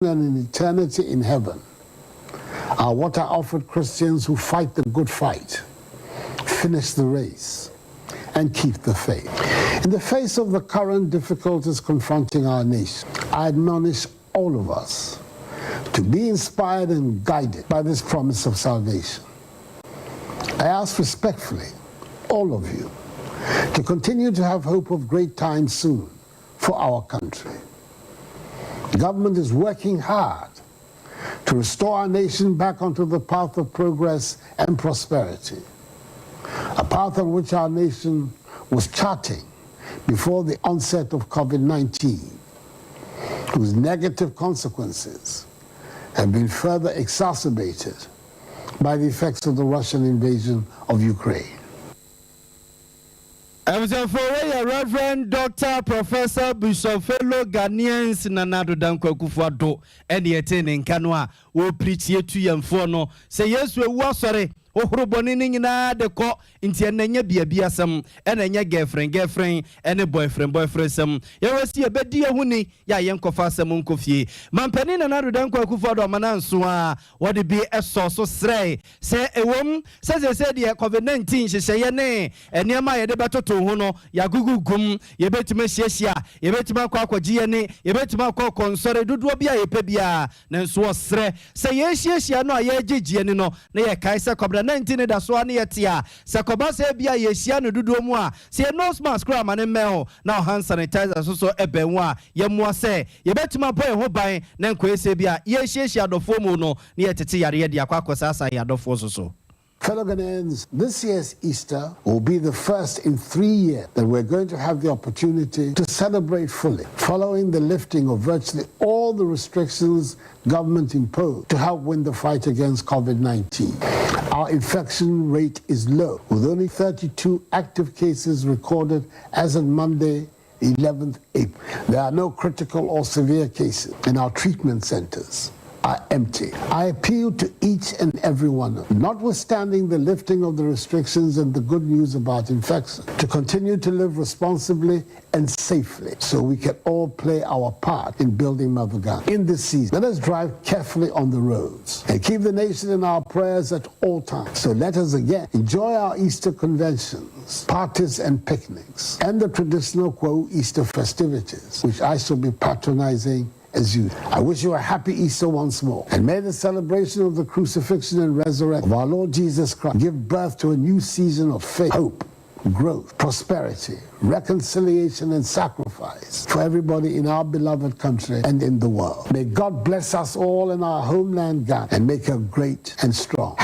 and in eternity in heaven are what are offered Christians who fight the good fight, finish the race, and keep the faith. In the face of the current difficulties confronting our nation, I admonish all of us to be inspired and guided by this promise of salvation. I ask respectfully, all of you, to continue to have hope of great times soon for our country. The government is working hard to restore our nation back onto the path of progress and prosperity, a path on which our nation was charting before the onset of COVID-19, whose negative consequences have been further exacerbated by the effects of the Russian invasion of Ukraine. Reverend Dr. Professor Bishop Fellow Ghanaians Nanado Danko Kufuado and the attending Kanwa will preach ye to Yamfono. Say yes, we were sorry. Ohurubonini na de ko inti enenya bia sam enenya girlfriend ene boyfriend sam ye wasi e bedi ehuni ya yenkofa sam nkofie mampani na nado danko akufodo amana nso a wode bi eso so srei se ewom se de COVID-19 hyehye ne enema ye de betoto ho no ya gugugum ye betima hyiehia ye betima akwakwagye ne ye betima akokonsore dodo bia ye pe bia na nso sre se ye hyiehia no a ye gyegye ne no na ye kaisa kobra 19 da so ane yetia sakoba se bia ye hia no dodo mu a se nose mask kra mane mel na hand sanitizer so ebenwu a ye mua se ye betima boy ho ban na nkoese bia ye hyiehia dofo mu no na ye tete yare ye dia kwakosa asa ya dofo so. Fellow Ghanaians, this year's Easter will be the first in 3 years that we're going to have the opportunity to celebrate fully, following the lifting of virtually all the restrictions government imposed to help win the fight against COVID-19. Our infection rate is low, with only 32 active cases recorded as of Monday, 11th April. There are no critical or severe cases in our treatment centers. Are empty. I appeal to each and every one of them, notwithstanding the lifting of the restrictions and the good news about infection, to continue to live responsibly and safely so we can all play our part in building Mother Ghana. In this season, let us drive carefully on the roads and keep the nation in our prayers at all times. So let us again enjoy our Easter conventions, parties and picnics, and the traditional Easter festivities, which I shall be patronizing as you. I wish you a happy Easter once more, and may the celebration of the crucifixion and resurrection of our Lord Jesus Christ give birth to a new season of faith, hope, growth, prosperity, reconciliation, and sacrifice for everybody in our beloved country and in the world. May God bless us all in our homeland Ghana and make her great and strong.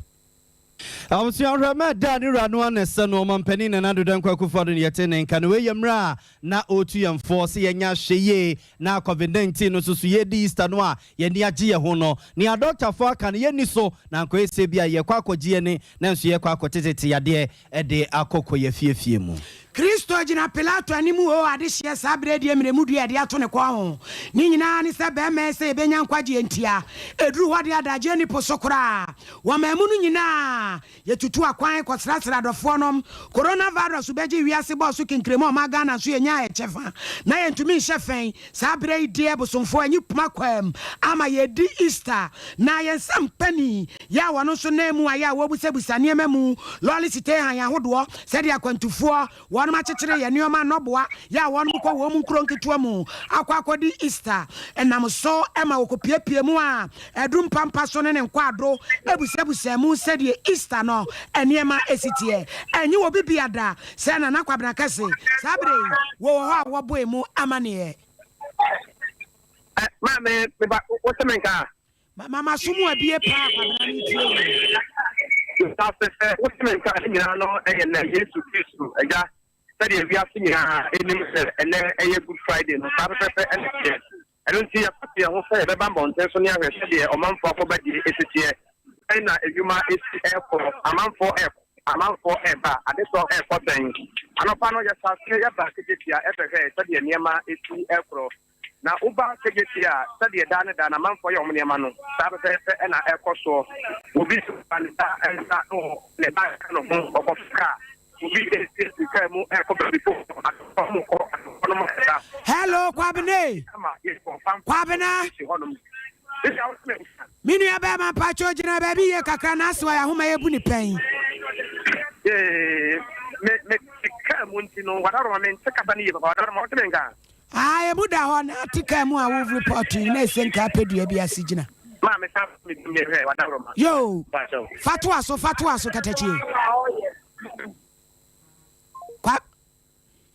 I was your Ramadan Ranuan, son of Mampeni and Andrew Danko for the Yatene, and William Ra, na O2 and 4, Siena Sheye, now COVID-19, no Suye Stanoa, Yenia Gia Hono, near Dr. Falk and Yeniso, Nanko Sebia, Yakwako Giene, Nancy Yakwako Tete, Ade, Ede Akoko Yafiemu. Kristo jina Pilato animu o adehye sabre de emremu de ade ato ne kwa ho ni nyina ni se be me se be nyankwaje entia eduru hode adaje ni posokora wo mamu nu nyina yetutu akwan kwasrasra dofo nom coronavirus beji wiase boss kinkremo ma Ghana so yenya echefa na yentumi hyefen sabre de ebosomfo anyi puma kwam ama yedi Easter na yensam pani ya wono so na mu aya wo busabusa ne mamu loli site han ya hodo se de akwantufo one machichere ya nioma noboa ya one mko wo mu nkronketua mu akwakodi Easter enam so ema wokopiepie mu a edum pampa so ne nkwado ebusebusa mu se de Easter no eniema esitie enyi wo bibiada se na nakwabna kase sabre wo ho a wo boy mu amane me ba what's menka mama sumu abie pa kwabna ni tie what's menka ni no na Yesu Kristo eja study we have seen and Good Friday no Saturday and I don't see a whole say the bamboo and so near a month for here and you might airport a month for air and this all airport thing and I found just back here every study near my aircraft now Uba ticket here study a done a month for your money man Saturday and airport so will be and start the back of car. Hello, Kwabene. Kwabena. Minu ya ba ma pacho jina baby ye kakra na aswa ya homa ye bu ni pen. Me ka munti no wadaro me nteka bani ye baba wadaro mo temenga. Ah, e buda ho na tika mu a wo report na esenka pedua bi asigina. Ma me sa me he wadaro ma. Yo. Fatwa so katachi. Kwa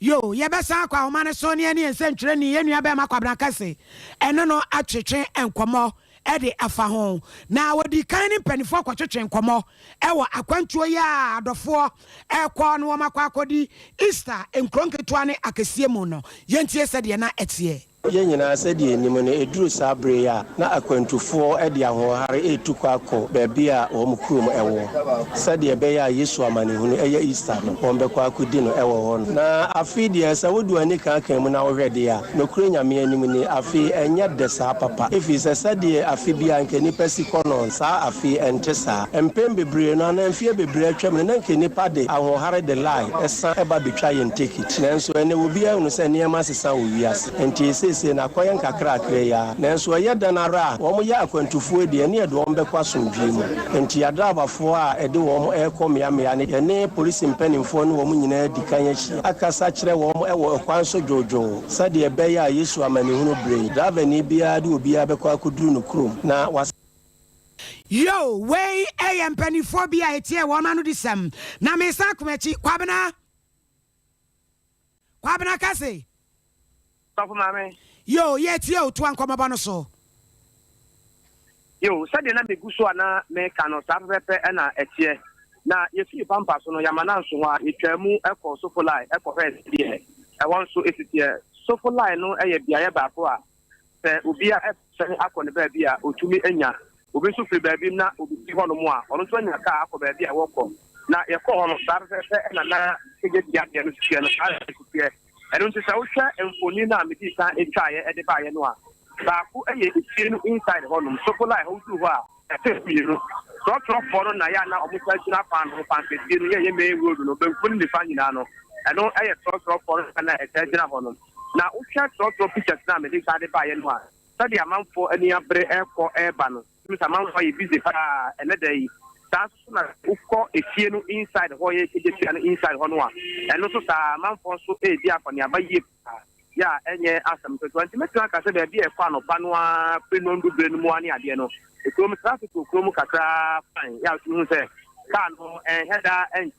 Yo, ye besa kwa homane so ne ne nsentwere ni ye nua be ma kwabra kase. Eno no atwetwe enkomo e de afa ho. Na wodi kan ni panifo kwatwetwe enkomo e wo akwantuo ya adofo e kwa no makwa akodi Easter enkronketwa ne akasie mu no. Ye ntie se de na etie. Yenyina sɛdeɛ nim no ɛduru saa bere a na akwantufoɔ ɛde ahoɔhare ɛtu kɔ akɔ baabi a wɔn kurom ɛwɔ sɛdeɛ ɛbɛyɛ a Yesu amanehunu ɛyɛ Easter no wɔn bɛkɔ akɔdi no ɛwɔ hɔ no na afei deɛ sɛ wodu ani kan mu na wohwɛ deɛ a nokuro nyame anim ni afei ɛnyɛ de saa papa ɛfiri sɛ sɛdeɛ afei bi a nka nipa si kɔ no saa afei ɛnte saa mpɛn bebree no ana mfie bebree atwam no na nka nipa de ahoɔhare de lie ɛsa ɛba betwa yɛn ticket nanso ɛnɛ obiara hunu sɛ nneɛma sesa wɔ wiase nti se na koyen kakra ya nanso ye danara wo ye akwantufuo de ne de wo bekwa somdwe mu enti yadrabafo a ede wo ekommea mea ne ne police mpanimfo no wo nyina di kan akyi akasa kire wo ewo kwan so jojo sade ebe ya Yesu amanehunu bre driver ni bia de obia bekwa akuduru no krom na Yo, way AM penifo bia etie wo ma no disem na me sa komachi kwabena kase Yo, yet you to uncommon bonoso. Yo, said the name Gusuana, me cannot have and a tier. Now, if you pampas on Yamanan, so it can move echo so for life, echo head. I want to if it's here. So for life, no, a bia baqua. There will be a on the baby, or to me, Enya, will be so free baby now, will be one more, or 20 a car for baby, I walk on. Now, your call on Saturday and another ticket, the I don't say and for Nina Medisa a try at the Bayanoa. Baku a inside home, so for like who you are. Drop for Nayana or Mutation upon who fancy you may would no be fully defined. I don't I drop for an attention of honor. Now, we can't drop pictures now, Medisa the Bayanoa. Study amount for any air for air banner. Miss amount for a busy another day. That's a few inside Hoye and inside Honua. And also, man for so a dear for nearby. Yeah, and yeah, ask them to 20 minutes. I said, there be a fan of Panua, Pinon, Moani, Adiano. The Chrome traffic to Chrome Catra, fine. Yeah, you say, Cano and Hedda and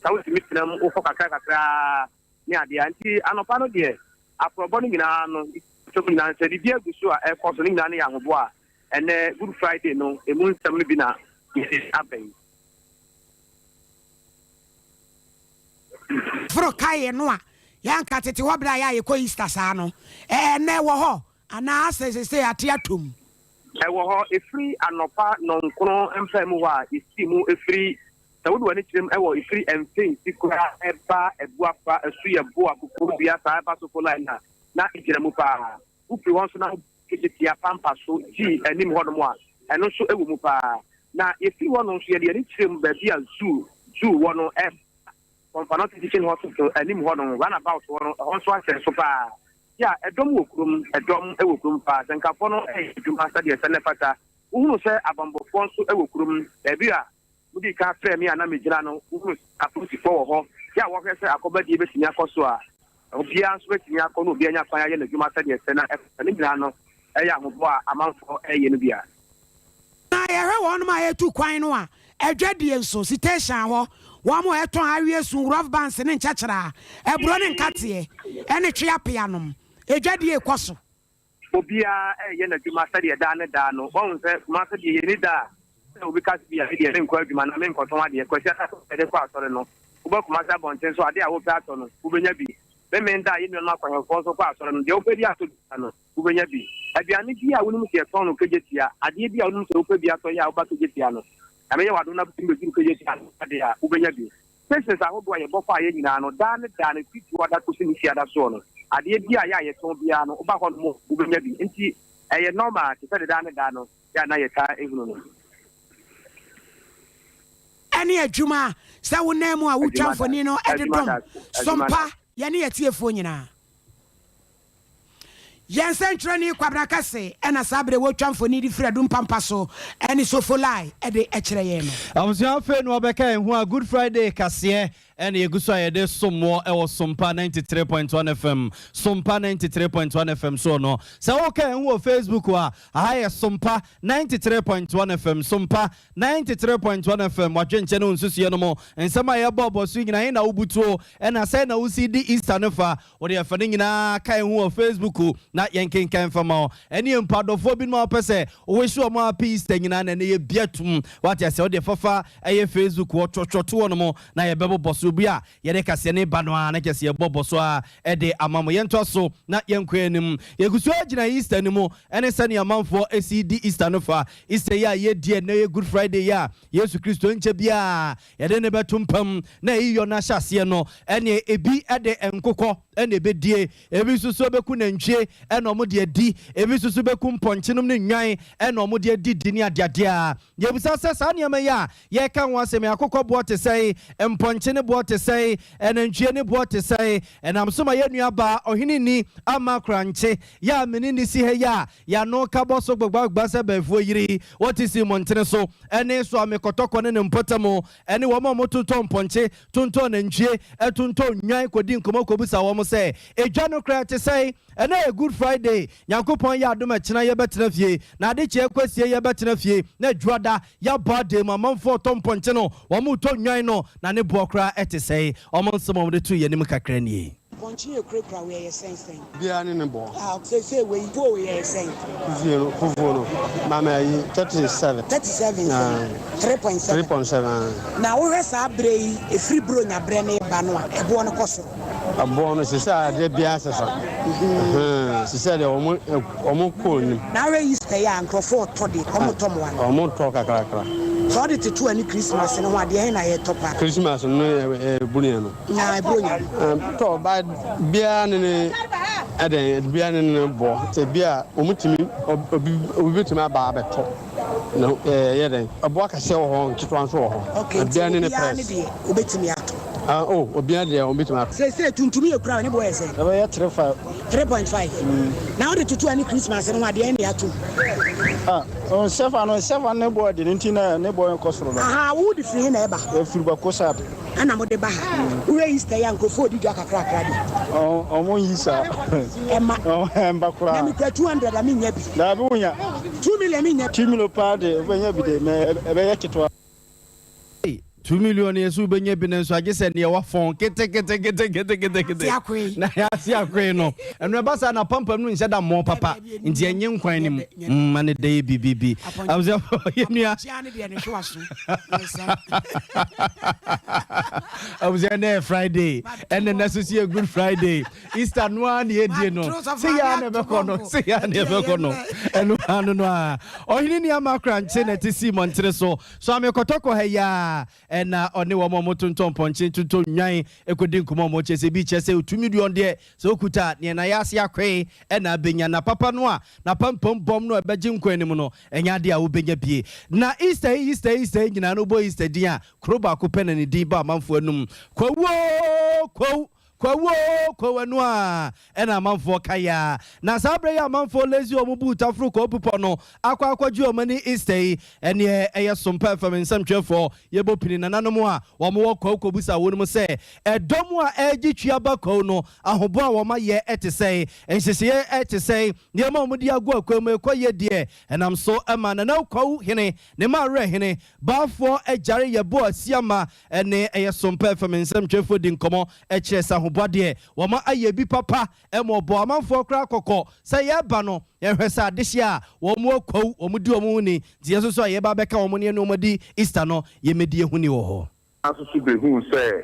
South Mitchell, Okaka, yeah, the anti Anopano dear. After boning in an said, the dear Gusua, a porcelain Nani Amboa, and Good Friday, no, a moon Samibina. Fro kai noa yanka tete wobra ya yeko Easter sa no ne wo ho ana say ate atom e wo ho e free anopa nonkron empem wa isimu e free so wo do ani kirem e wo e free empem sikura eba ebuafa asu ye bo akoko bia sa eba so fola na ikiremu pa upi won so na ketia pampa so ji anim ho no mo a eno so ewu mu pa na if you want to see the interim baby and zoo one on Fanatic Teaching Hospital and him one run about one also so far. Yeah, a dom wokum, a dom ewukum pass and Capono to master the Senefata, who say a bumbo phone to ewukum, a beer. Would you can't frame me and Amijano, who is a pussy for her? Yeah, what I say, I could be in your Cosua. Obians waiting your Cono Biana Fire and you master the Senate and Milano, a young amount for a Yenubia. I heard one of my two quinoa, a dready so citation, one more at areas who rough bands and in Chachara, a brunning catty, and a tria pianum, a dready quasso. Obia, a Yenaki master the Dano, one says Master the Yenida, because we are here in Quagiman, I mean, for some idea, question at the quarter, no, work Master Bonten, so I dare hope that on Ubenabi. The men die in the knock on her false pass on the Opedia to Ubenabi. At the Aniki, I wouldn't see a son of Kajetia. I did the Alum to Opebia to Yaba to Jetiano. I mean, I don't have to be Kajetia at the Ubenabi. Since I hope I am Bofa Yenano, Dan, and pick what I could see the other son. I did the Aya Tobiano, Obahon Ubenabi, and she a normal to set it down and Dano, Yanayaka, even. Any a Juma, so name I would jump for Nino at the drum. Sompa, Yani a tear for you now. Yensen treni Kwabena Kase and a sabre wo chamfoni di Fredum Pampaso and so for lie at the Echrayeno. I was your friend Wabeka and who are Good Friday Cassier. And you go say there's some more Sompa 93.1 FM. Sompa 93.1 FM so no. So okay who Facebook wa I Sompa 93.1 FM. Sompa 93.1 FM. Watching no nsusu no mo. And some ya bobo swing na ina ubutuo. And I say na UCD Easter nefa. What you finding na kai who Facebook na yankin kan fama. Any empadofo bi no pese. We show more peace tengina na ye biatum. What you say the fafa aye Facebook wo chochoto no mo na ye bebo boss Ubia, Yadeka ne Banwa, Nakasi, Bobosoa, Ede Amamo Yentoso, not Yanquenim, Yakusua East anymore, and a sunny amount for ACD Eastanofa, Easter ye dear, no Good Friday ya, Yesu Christo in Chebia, Yadene Batumpum, Nay Yonasha Siano, and a be at the Enkoko, and a bed dear, every Susobekun and Che, and Omodia D, every Susubecum Ponchinum Nai, and Omodia D Dinia Dia, Yabusa Sanya Maya, Yakan was a Miakoko boat to say, and Ponchin to say, and engineer what to say, and I'm so my ba or hinini ama cranche, ya menini si ya, ya no caboso basa before yiri, what is in Monteneso, and so I'm a cotocon and potamo, and woman motu tom ponche, tunton and jay, a tunton nyai kodin komokobusa womo say, a general crat to say, and a Good Friday, Yankupon ya do machina ya better of ye, na de che question ya better of ye, ne drada, ya bade, my mom for tom poncheno, wamuto nyai na ne bokra to say, almost some of the 2 years, Nimaka Ponchi, a creep, where you're saying, Bian in the ball. I'll say, where you go, you're saying, Mamma, 37. 37, 3.7. Now, where's our bray, a free brewing, a brand banwa, a buona cosso. A bonus is a Biasa. She said, almost cool. Now, you stay and Crawford Toddy, come to one. Almost talk a cracker. So did to any Christmas and what the end I top Christmas and Buniano. Now, Talk by Bian and Bian in the ball. Say, Bia, Umutimi, or be to my barber top. No, yeah, a block a show home to transfer. Okay, Bian in the press. Obey me out. Oh, Bian there, Obit Map. Say to me a crown, any boy say 3.5. Now the to any Christmas and what the end to. On 7 neighbor didn't neighbor and Cosro. Ah, would if you never. If you were Cosap. And I'm the Baha. Where is the young for the Jacka crack? Oh, Monisa. Emma, oh, Mbakura. 200, I mean, Labunya. 2 million, Timilo Party, when you be the 2 million years who been yebbing, so I just said near what phone, get na ya see a queen no, and Rabasa and a pump and said I'm more papa in the young queen, man, a day BBB. I was I was there Friday, and then necessary Good Friday. Easter one year, you know. See, I never know, see, I never know, and I don't know. Or he didn't have my cranch, to see Montreso, so I'm a Kotoko, ya. And on the woman motunton ponching to Tony, a couldn't come on much as a beach as 2 million there. So kuta, Nianayasia Cray, and a binyana papa noa, na pum bomb no a bajim quenimono, and yadia ubenya pie. Na Easter, you know, boy is the dear, Kroba Copen and Diba Manfuanum. Kwa noa ena manfo kaya na sabre ya manfo lezi omubu tafruko opupono akwa ju omani Easter ene eye Sompa FM nsamtwefo yebo pini nananom a wo mo kwa kobusa wonum se edomu a eji tuaba ko no ahobo a wo ma ye etese enhyehyeye etese ne ma omudi agu akwam ekoye de enam so ema na na kwa hene ne ma re hene bafo ejare yebo asiama ene eye Sompa FM nsamtwefo di nkomo echesa bode woma ayebi papa emobo amanfo kra kokko say yeba no yehwesa adehia womo akwu omudi omuni die so so yeba beka omuni ne omudi Easter no yemedi ehuni wo ho asusu be hu say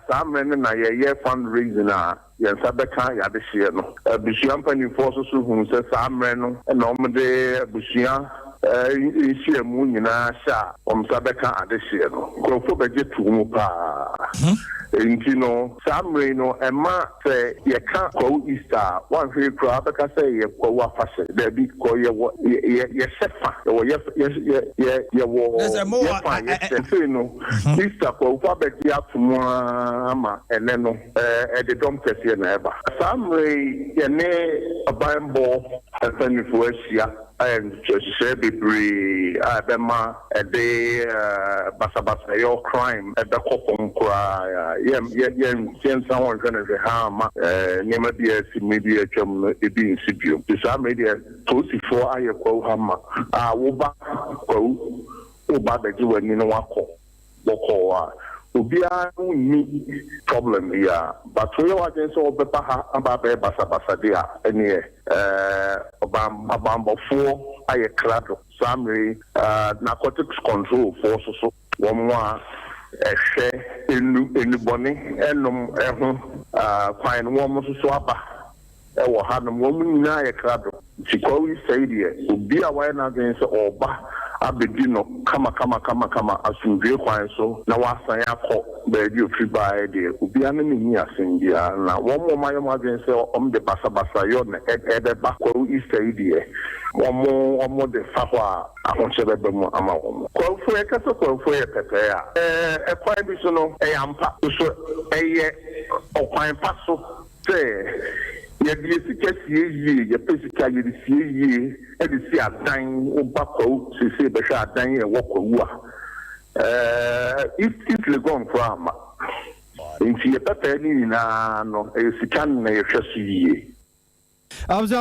samren na ye fundraising a yensa beka yadehia no busuan panifo so hu say samren no na omde busuan nhyia mu nyinaa sha omsabeka adehye no krofo beje tumu pa nti no samre no ema se ye ka ko Easter one hwe kra beka se ye ko afase da bi ko ye sefa ye wo ye no Easter ko fa beje atumu ama ene no de dom kese na eba samre ye ne abambo asanifo asia and just be Bema a day basabasa your crime at the Copon cry. Someone gonna be harm never be a media chum being Sibu. This are media 24 I call hammer. Uba the Jew and Ninawako. Boko. Ubia ni problem here, but we are against all the Baha Basa dia any Obama 4 I clad summary narcotics control forces one more share in the bonnie and fine woman swapper. Ewo hanum woman na ye krado chikowi saidie obi a why na against oba abedino kama asumdwe kwan so na wasan akọ beebi ofri bae de obi an ne ni asendia na wo mo mayom against de basa yo na edeba ko isaidie wo de fahwa ahonchebe be mu ama wo ko fu e kaso ko fu e pepe ya kwan bi so no e ampa so eye okwan paso say ye sikasi ye pesika ye sie e de si adan obakọ sese be hwa adan e wokọ if le gon from nti ye papa ni na no e sika na ye hweso yie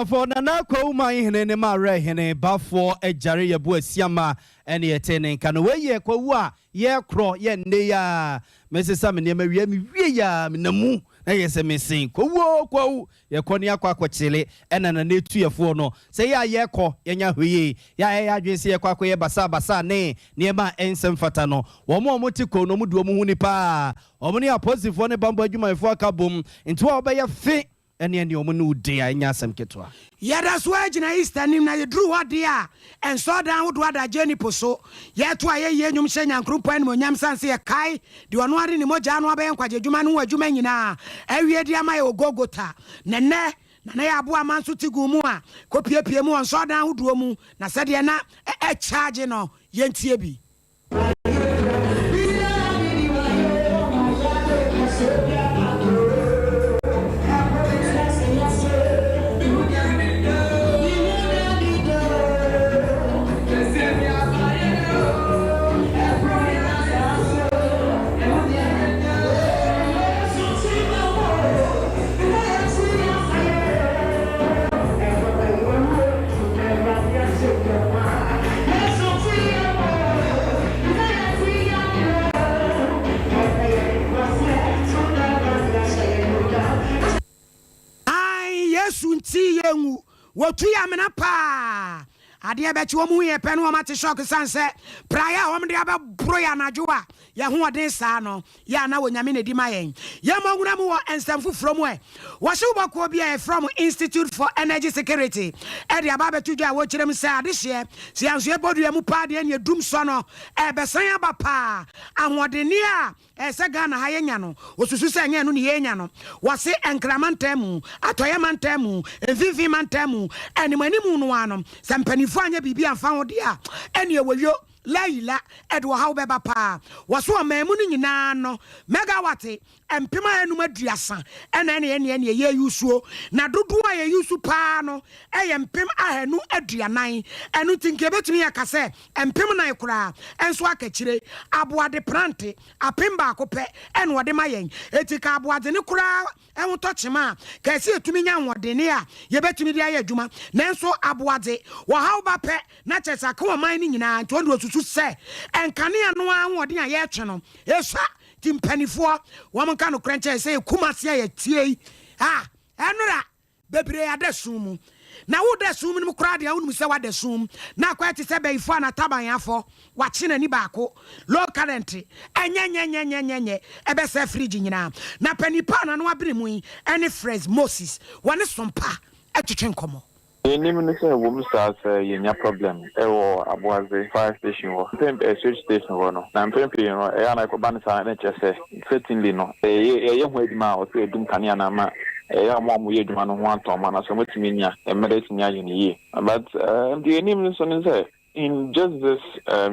for na kwa uma hene ne ma re hene bafo ejare ye bo asiama ene yetene nka no we kwa wu a ye kro ye nne ya mesesa me ne ma wie me wie ya me namu na yese mesin kwa ye koni akwakochile ena na netu yefo no se ya ye ko yenya hweye ya adwense ye kwakọ ye basa ne niema ensem fata no wo mo ti ko no mu duo mu huni pa o ne aposifo ne bambo adwuma efo akabom nti wo be ye fe ene omo no de anya asem ketwa yada so agina Easter nim na ye dru wade a en so dan wodo ada jeni poso ye to aye ye nyum hye nyankropo an mo nyam sanse ye kai de ono ade ni moja no abaye nkwaje dwuma no wadwuma nyina awie de ama ye ogogota nene na ya abo amanso tigu mu a kopiepie mu on so dan wodo mu na sede na charge no ye ntie bi wotu ya mena pa ade abechi wo mu ye pe no mate shock sanse praia wo mde ababro ya najoa ya ho oden sa no ya na wonyame ne di mayen ya manguna mu wo ensamfu from we wo se wo bako bia from Institute for Energy Security e de ababetu dwa wo kirem se ade hye se anso e bodu mu pa de ne dum so no e besan aba pa ahodeni a ese Ghana ha yenya no osusu se nya no ne yenya no wo se enkramantamu atoyemantamu envivi mantamu animanimu no anom sempani anya bibi amfa ho de a ene ewoyo laila edwo ha obeba pa waso amamu no nyina no megawatt empema enum aduasa ene ye yusuo na dodo a ye yusu pa no empem ahanu aduanan enu tinke betumi yakase empem nan kura enso akachire aboade prante apemba akopɛ ene wode mayen etika aboade ne kura enwo tochema kasi etumi nya nwodene a ye betumi dia ye adwuma nanso aboade wo ha obapɛ na chesa ka wo man ni nyina nto ndo osusu se enkane ano anwode a ye twe no esha timpanifo womanka no kranche say kumase ya tie enura bebre adasum na wo dasum ni mkura de awunu se wadasum na kwa ti se beifo na taban afo wache na ni baako low current enyenyenyenyenye ebe se fridge nyina na panipa na no abere mu ene fresh Moses wone sompa etwetwe nkomo Any minister woman starts a problem. Was the fire station or switch station or I'm pimping, and I could ban sign just certainly no. A young way mouth, a doom canyana. Mom, we do one Tom, and so much mean a medicine in a year. But the enemy is in just this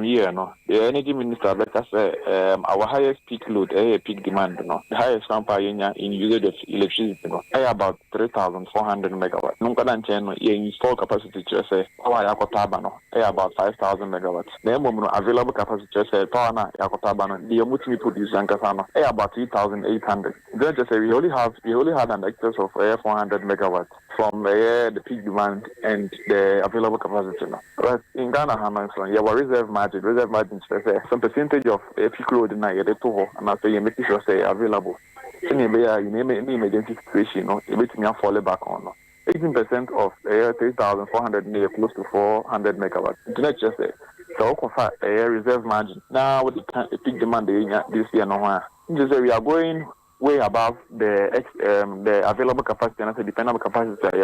year, no, the energy minister, like I say, our highest peak load, peak demand, no, the highest campaign in usage of electricity, no, about 3,400 megawatts. No, can install capacity to say, Yakotabano, about 5,000 megawatts. The available capacity to say, Tana, Yakotabano, the Mutimi produce Ankasano, about 3,800. Then just say we only had an excess of 400 megawatts from the peak demand and the available capacity. No. But in Ghana, you have reserve margin, some percentage of peak load in Nigeria, and after you make sure say available. So you may emergency situation, you may fall back on. 18% of 3,400 near close to 400 megawatts. Let's just say, so a reserve margin. Now, with the peak demand this year, just say we are going way above the available capacity and the dependable capacity.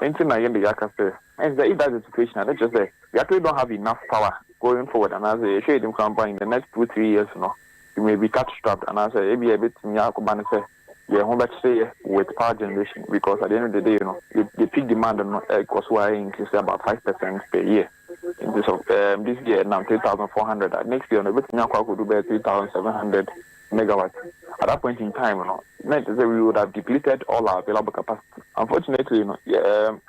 Anything I the Yaka say, and if that's the situation, let's just say we actually don't have enough power going forward. And as a shading company in the next 2-3 years, you may be cash-strapped. And as a bit say, yeah, home back say with power generation because at the end of the day, the peak demand cost why increase about 5% per year. In this of this year now 3,400. Next year, everything could do better 3,700 megawatts. At that point in time, we would have depleted all our available capacity. Unfortunately,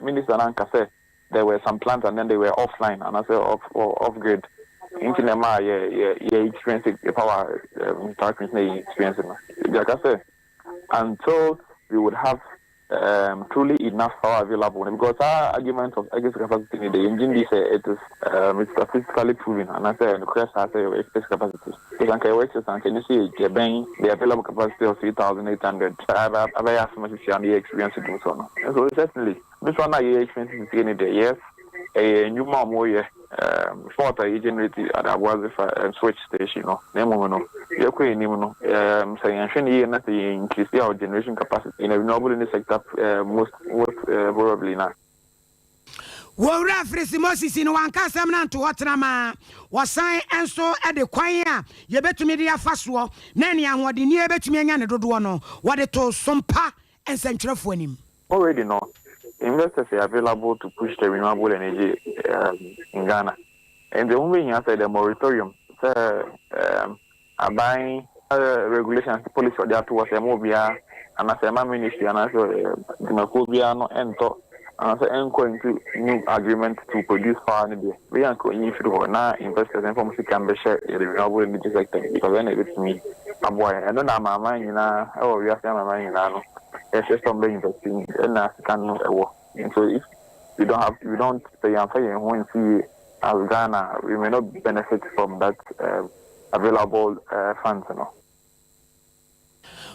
Minister Nanka said there were some plants and then they were offline and I said off grid. Into experiencing the power experiencing. Like I said, until we would have truly enough power available, because our argument of excess capacity in the engine is it is it's statistically proven, and I say the question I say excess capacity. Because can you see the available capacity of 3,800? I have so much experience to do so. So certainly, this one I experience in the yes, a new more short generated at a switch station, you're saying increase our generation capacity in a renewable in the sector most probably now. Wo reference Moses in one casam nan to Watrama was sign and so at the choir ye betumi dia faso na ne ahode ne betumi anya ne dodo no what it to Sompa and Centrafo anim. Already know investors are available to push the renewable energy in Ghana. And the only thing I said the moratorium, buying regulations, policy for that was a mobia, and as a ministry, and as the Macobia no enter, and as into new agreement to produce power energy. We are going to now investors and pharmacy can be shared in the renewable energy sector because then it's me. A boy, I don't have my mind, we are my mind now. It's just something investing and I can work. And so if we don't stay and say and see as Ghana, we may not benefit from that available funds.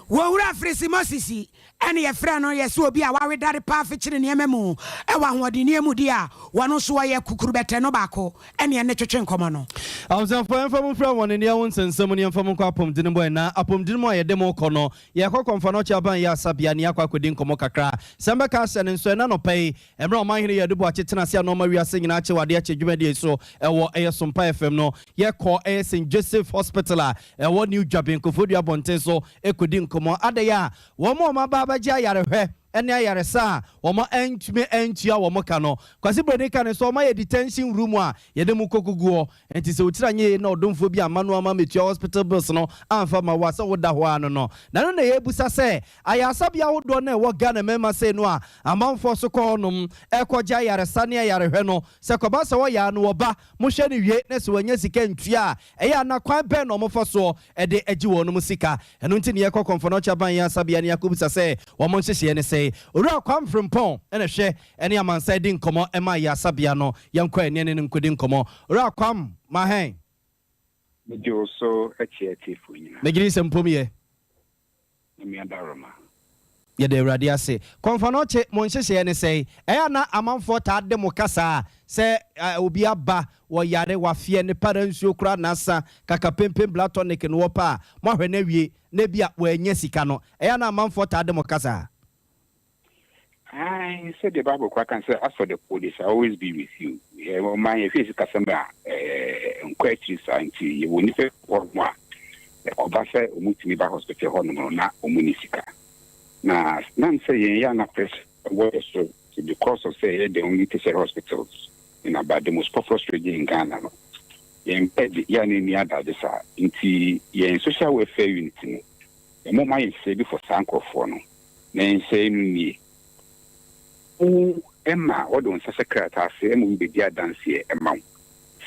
Wo reference Moses and your friend or yes will be a worried daddy path featuring the memo. I want what the name dia one also a cucurbetter no bacco and your nature common. I was a friend from one in the ones and some money from Capum Dinbuena, upon Dinmo, a demo corner, Yako Confanocha Banya Sabiania Quacudin Comocacra, Sompa Kase3 and so none pay, and brought my here to watch it and I see no Maria singing at you, Diachi, so a war air Sompa FM no, ye call air St. Joseph Hospital, and one new job in Cofudia Bonteso, Ecudin Como Adaya, one more my baba Jayare. And I are sa, Wama entia Wamakano, Quasibronican so my detention room, Yedemukoguo, and tis Utranye, no, don't phobia, Manuama Mitio Hospital Personal, and for my wasa Dahuano. No, none of the Ebusa say, I asabia would don't what Ghana member say no, among for Soconum, Equa Jayare Sania Yareno, Sakobasa Yano Ba, Mushani Yetness when yes, he can tria, Ayana quite pen or mofaso, at the Eduo Musica, and until Yako Confonocha Banya Sabiania Kubusa say, Wamonsi say. Ura come from Pon and a share any man said didn't come on Emma Sabiano, young Queen and couldn't come on. Ura come, my hand. You so a charity for you. Make it some pumie. Darama. Ye de radiase. Confanoche, Monse and say, Ayana among for Tad de Mocasa, say, Ubia ba, or Yare Wafia and the parents you cry Nasa, Kakapim Blatonic and Wapa, Mohenevi, Nebia, where Yesicano, Ayana among for Tad de Mocasa. I said the Bible can say, as for the police, I always be with you. My face is customer, questions, and you will never want one. Or Bassa, Mutimiba Hospital, Honor, or Municipal. Now, none say, Yana press, so because of say, the only teacher hospitals in about the most popular street in Ghana. Yan in other desire, into yen social welfare unity. The moment I say before Sanko for no, then say me. Oh, Emma, what don't such a character say, and be dear dance here, Emma.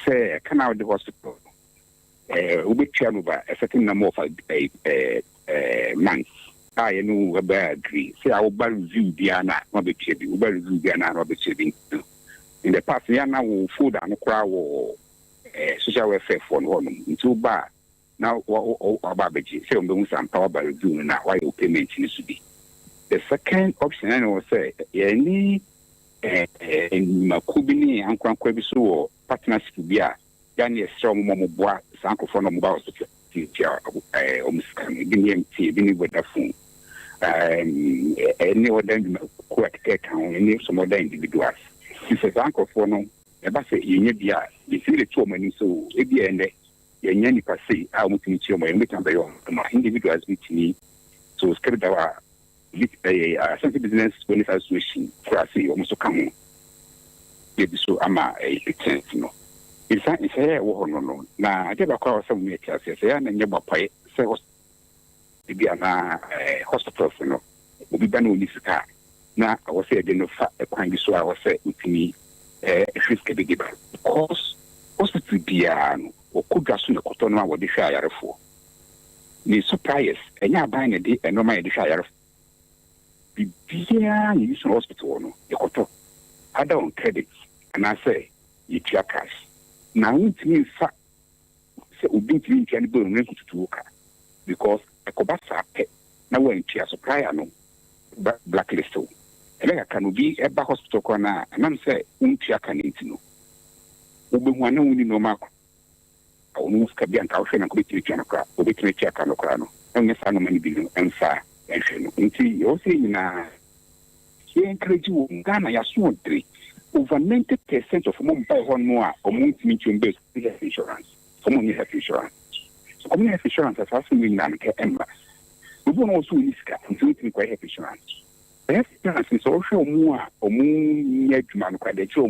Say, come out the hospital. We chair over a certain number of months. I know a bad agree. Say, I will buy review Diana, not the chipping, will buy review Diana, not the chipping. In the past, Diana will food and crowd or social welfare for one into bar. Now, about the say, on the some power by review now, why you payment needs to be. The second option, I will say, any Makubini and Kwankwebisu or partnership to be a Yanni strong Momoboa, Sanko for no mobile teacher, Bini with the phone. Any other quick account, any some other individuals. If a Sanko for no, a basset, you need the see the 2 many so it be ended. Yanni per se, I want to meet you, my individuals with me. So, scared our central business when it's association for us, almost come. Maybe so, I'm a pretend, no. It's a no. Now, I never call some nature, says, and never pay, say, was to be an hospital, no. Will be done with this car. Now, I was saying, no fat, a kind so I was saying with me, if can be given. Because hospital piano or could gas on the cotton, what the shire for. The surprise, and you're buying a day and no my shire. Yeah, you use hospital, no. You I don't credit, and I say, you cash. Now, it means fact, say, we didn't anybody to work because a cobasa pet. Now, when she has supplier, no blacklist. And I can be a back hospital corner, and I'm saying, Untia can eat no. Ubi one only no mark. I will move Cabian Caution and quickly Chanaka, or the Creature Canocrano, and the son of many billion and fire. And see, you're saying, he encourage you, Ghana, you are 3. Over 90% of them buy one more or won't meet you in base health insurance. Someone need health insurance. So, community health insurance has also been done. We won't also risk until we quite health insurance. Health insurance is also more or more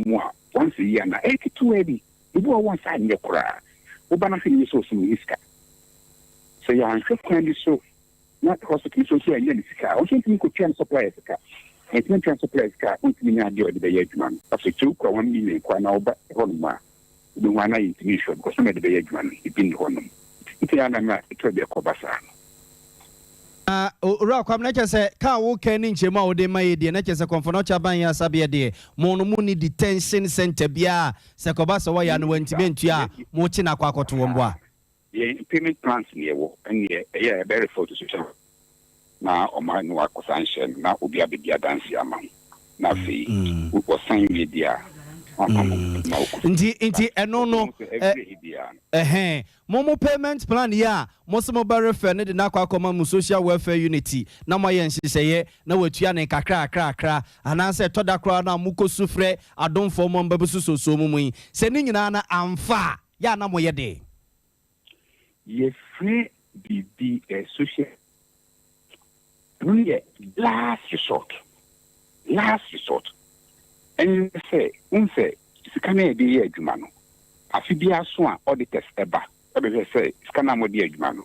more once a year. Now, 82 heavy. We go one side in the crowd. We benefit you so soon risk. So, you are kind so. Not hospital so and car. I think we could try and supply a car. And can try and supply a car. We can do the age man. After 2.1 million, now back home. The one I intimation because some of the age man, it been home. It's a be a cobasa. Rock, I'm not just a car walking in Jema, de my dear, not just a confonocha banya sabia de Monomuni detention center bia, Sakobasa, why and went to Bentia, Mochina Quaco to Womba. The payment plans near and yeah, very photo social. Now, on my no acquisition, now will be a big dance among. Now, see, we was signing media. Inti, and no, Momo payment plan, yeah, most mobile refer, the Nakwa common social welfare unity. Now, my auntie say, no, what you cra, and I said, Toda crowd, now Muko Sufre, I don't form on Babusu so mummy, sending Nana, I'm far, ya no more day. Ye free be a social really last resort. And say, it's can be a Jumano. A Fibia Swan auditors ever. I say, Scanamo de Jumano.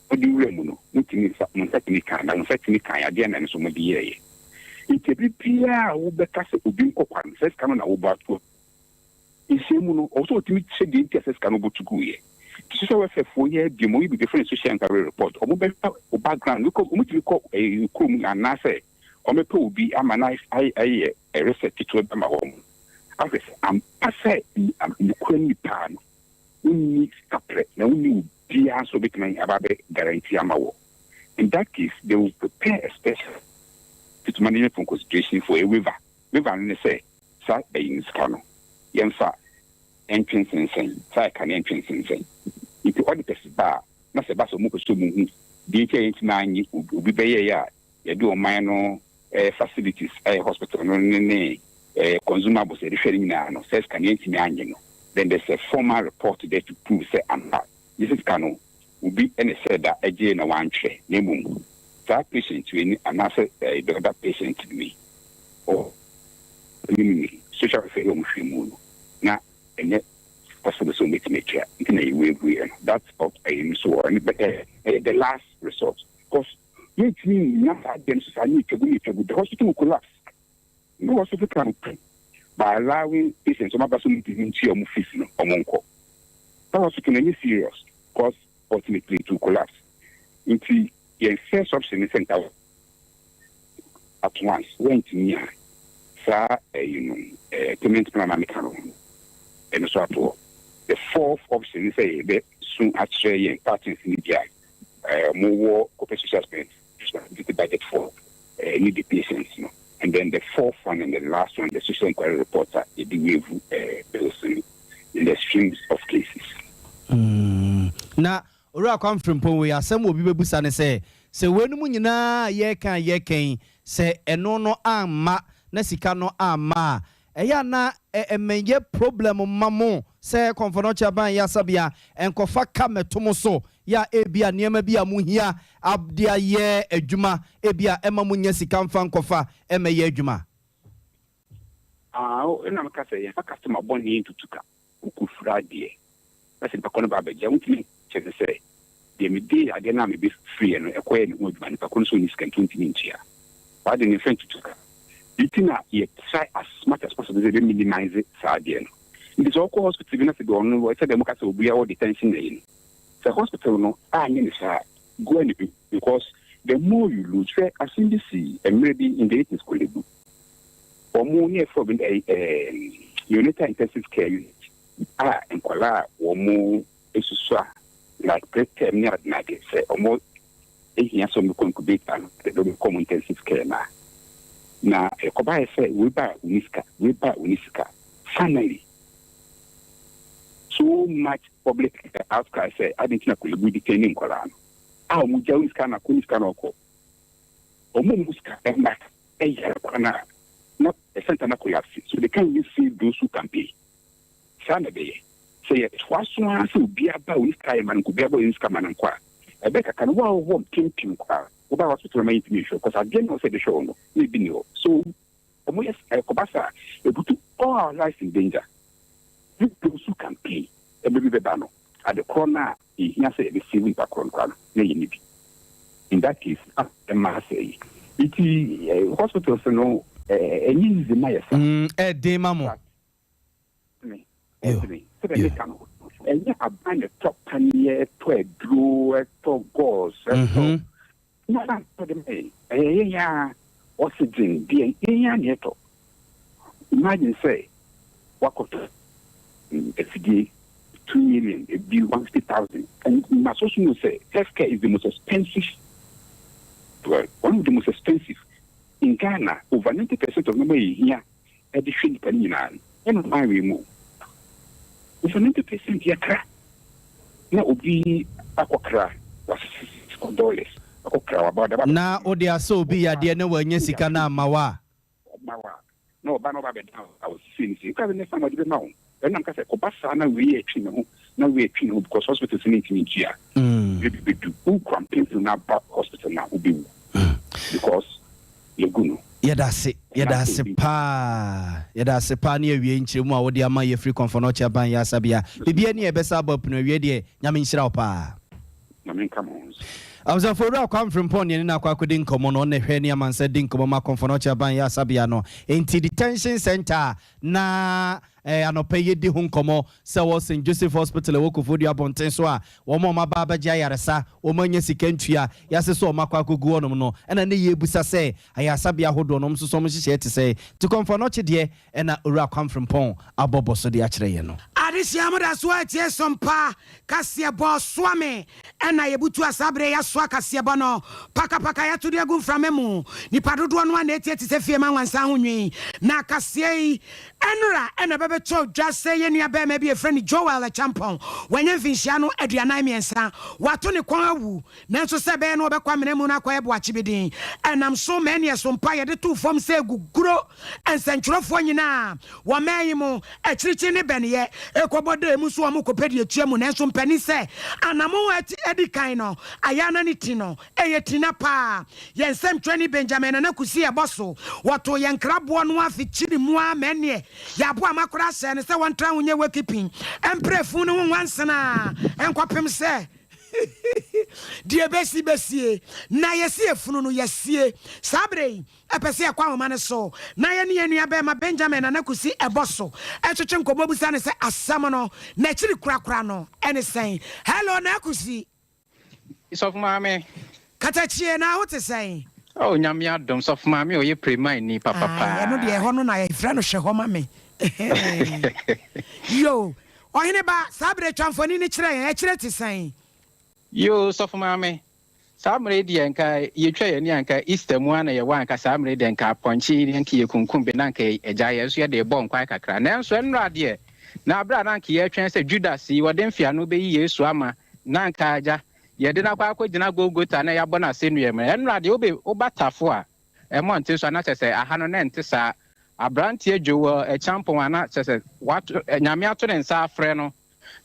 What do you remember? Nothing is kind, and so maybe ye. It's a big Pia who better to be open, says Canon about to. In Simuno also to meet said the interest cannot to go. Social welfare for year, the more different social and career report, or background, look at call a crew and say, or may be a nice a reset to my home. I say, I'm in the Queen Pan. We need separate, no new be also becoming about guarantee Amawo. In that case, they will prepare a special to manage from consideration for a river. River, and say, Sir, a in Scano. Yansa. Entrance and saying, Sir, can entrance and saying. If you audit the bar, not a bass of Mukusumu, DK 9 will be ya, you do a minor facilities hospital no consumables referring now says can you then there's a formal report there to prove say this is cano will be any said that a J and one tray name that patient to any another the other patient to me or social home moon now and yet possible so make care in a way that's of a so the last resort because you mean not against I need to be the hospital will collapse. No hospital can pay by allowing patients some person to into your fees or monko. That hospital is serious because ultimately to collapse. Into the first option is sent out at once went to me payment plan and so on. The fourth option is a soon actually parties in the more compensation spend the budget for needy patients, and then the fourth one and the last one, the social inquiry reports are the bills in the streams of cases. Now, ora come from we are some will be busane say when munina ye can say eno no ama na sika no ama eya na menye problem mamo say konfonocha ban ya sabia enkofa kametomo so ya ebia niema bia muhia abdia ye adwuma ebia ema munya sika mfa nkofa ema ye adwuma ena maka say ya customer boni into tuka ukufura die na se pakono ba beja untimi chese say de midday ade na me be free no ekoye ni adwuma ni pakono so ni sika 20 ntia ba de ni friend tuka itina ye try as much as possible to minimize it sadie no it is all hospital na se do no say dem ka say obuya all the tension dey the hospital no any go and because the more you lose as in the sea and maybe in the 80s could do or more near for a unit intensive care unit and kola or more like preterm near night say or more here some incubate and they don't come intensive care now a koba say we buy uniska finally so much public outcry say I didn't know could be detaining Koran. Our Mujawis can a Kunis can oko. Or Muska and back a year not a center collapse. So they can't see those who can pay. Sunday say it was one who be about this time and could be able to come and inquire. I bet I can well want King Quar about hospital remain to me show because I didn't say the show no maybe no. So almost a Kobasa able to all our lives in danger. Those who can pay a baby bano at the corner, he say the civil background. In that case, the mass say it is hospitals no any is the Maya. De Mamo. And you have banned the top 10 years to a draw to goals. Not for the main. Oxygen being in imagine say, what could FDA 2 million, a bill 150,000. And my social will say healthcare is the most expensive. Well, one of the most expensive in Ghana. Over 90% of nobody here at the ship and my remove. Over 90% here crack. Now would be a crack was $6. Na odia so be ya de na wanya sika na mawa. No, ba no ba be down. I was seeing you can never be now. And I'm say Kobasa na we because hospitals need to meet here. We do who campaign to na hospital na ubi. Because you go. Yada se pa ne awie nkyere mu a wode ama ye free comfort no ban ya sabia. Bibia ne e besa ba pno awie de nyame nhyira wo pa. Nyame come on. I was for a come from Pony and Aquadin common on the Henia man said Dinko Confonocha Banya Sabiano into detention center na ano pay di hunkomo so St. Joseph Hospital Wokufudia Bontenswa or Mama Baba Jayarasa or Manya Sikentia Yaso Makwaku Guonomo and then the Busa say I Sabia Hodonum so much to say to Confonocha dear and Ura come from Pon Abobo so the Achreano. Adisia mo da so atie Sompa Kase3 swame ena yebutu asabre ya so Kase3 no paka ya to de agum framemu ni padodo no na etie se fie ma wansa honwi na Kase3 enra ena bebe to dwase ye nua be ma bi e friend Joel the champion wanya finhia no aduanan miensa wato ne kwan awu nanso se be no obekwa menemu na kwa ebo achibedin enam so me ne Sompa ye de to fom se guguro ensentwerofo nyina wo mayimo achirichi ne benye ekobodo emu so mo kopedi etuamu nanso mpani se anamo edikan no ayana ni tino eyetina pa yensem twani Benjamin na kusi e boso wato yenkrabo no afichiri mu amene yabo amakora se ne se wontra wonye wakipin emprefu no wansana enkwapem se die besi na yesie funu no yesie sabre epese e kwa ma ne so na ye ne nua be ma Benjamin na kusi eboso etwetwe nkomobusa ne se asam no na chiri kurakura no ene sen hello na kusi isof maame katachie na wote sen oh nyame adom sof maame o ye premai ni papa no de ho no na ye fra no hwe ho mame yo ohine ba sabre twamfoni ni kire ye kire te sen yo sof maame samre di enka yetwa ye ni anka Easter mu ana ye wa anka samre di enka ponchi ni anka ye kunkum be nanka eja ye so ye de bon kwa kakra na enso enra de na abra nanka ye twen se Judas yi wode mfia no be yi Yesu ama nanka aja ye de na kwa akogina gogota na ya bo na senu ye mere enra de obe obatafo a emonte so na sese aha no na ntesa abrantie jowo champon ana sese wat nyame ato ne nsa afre no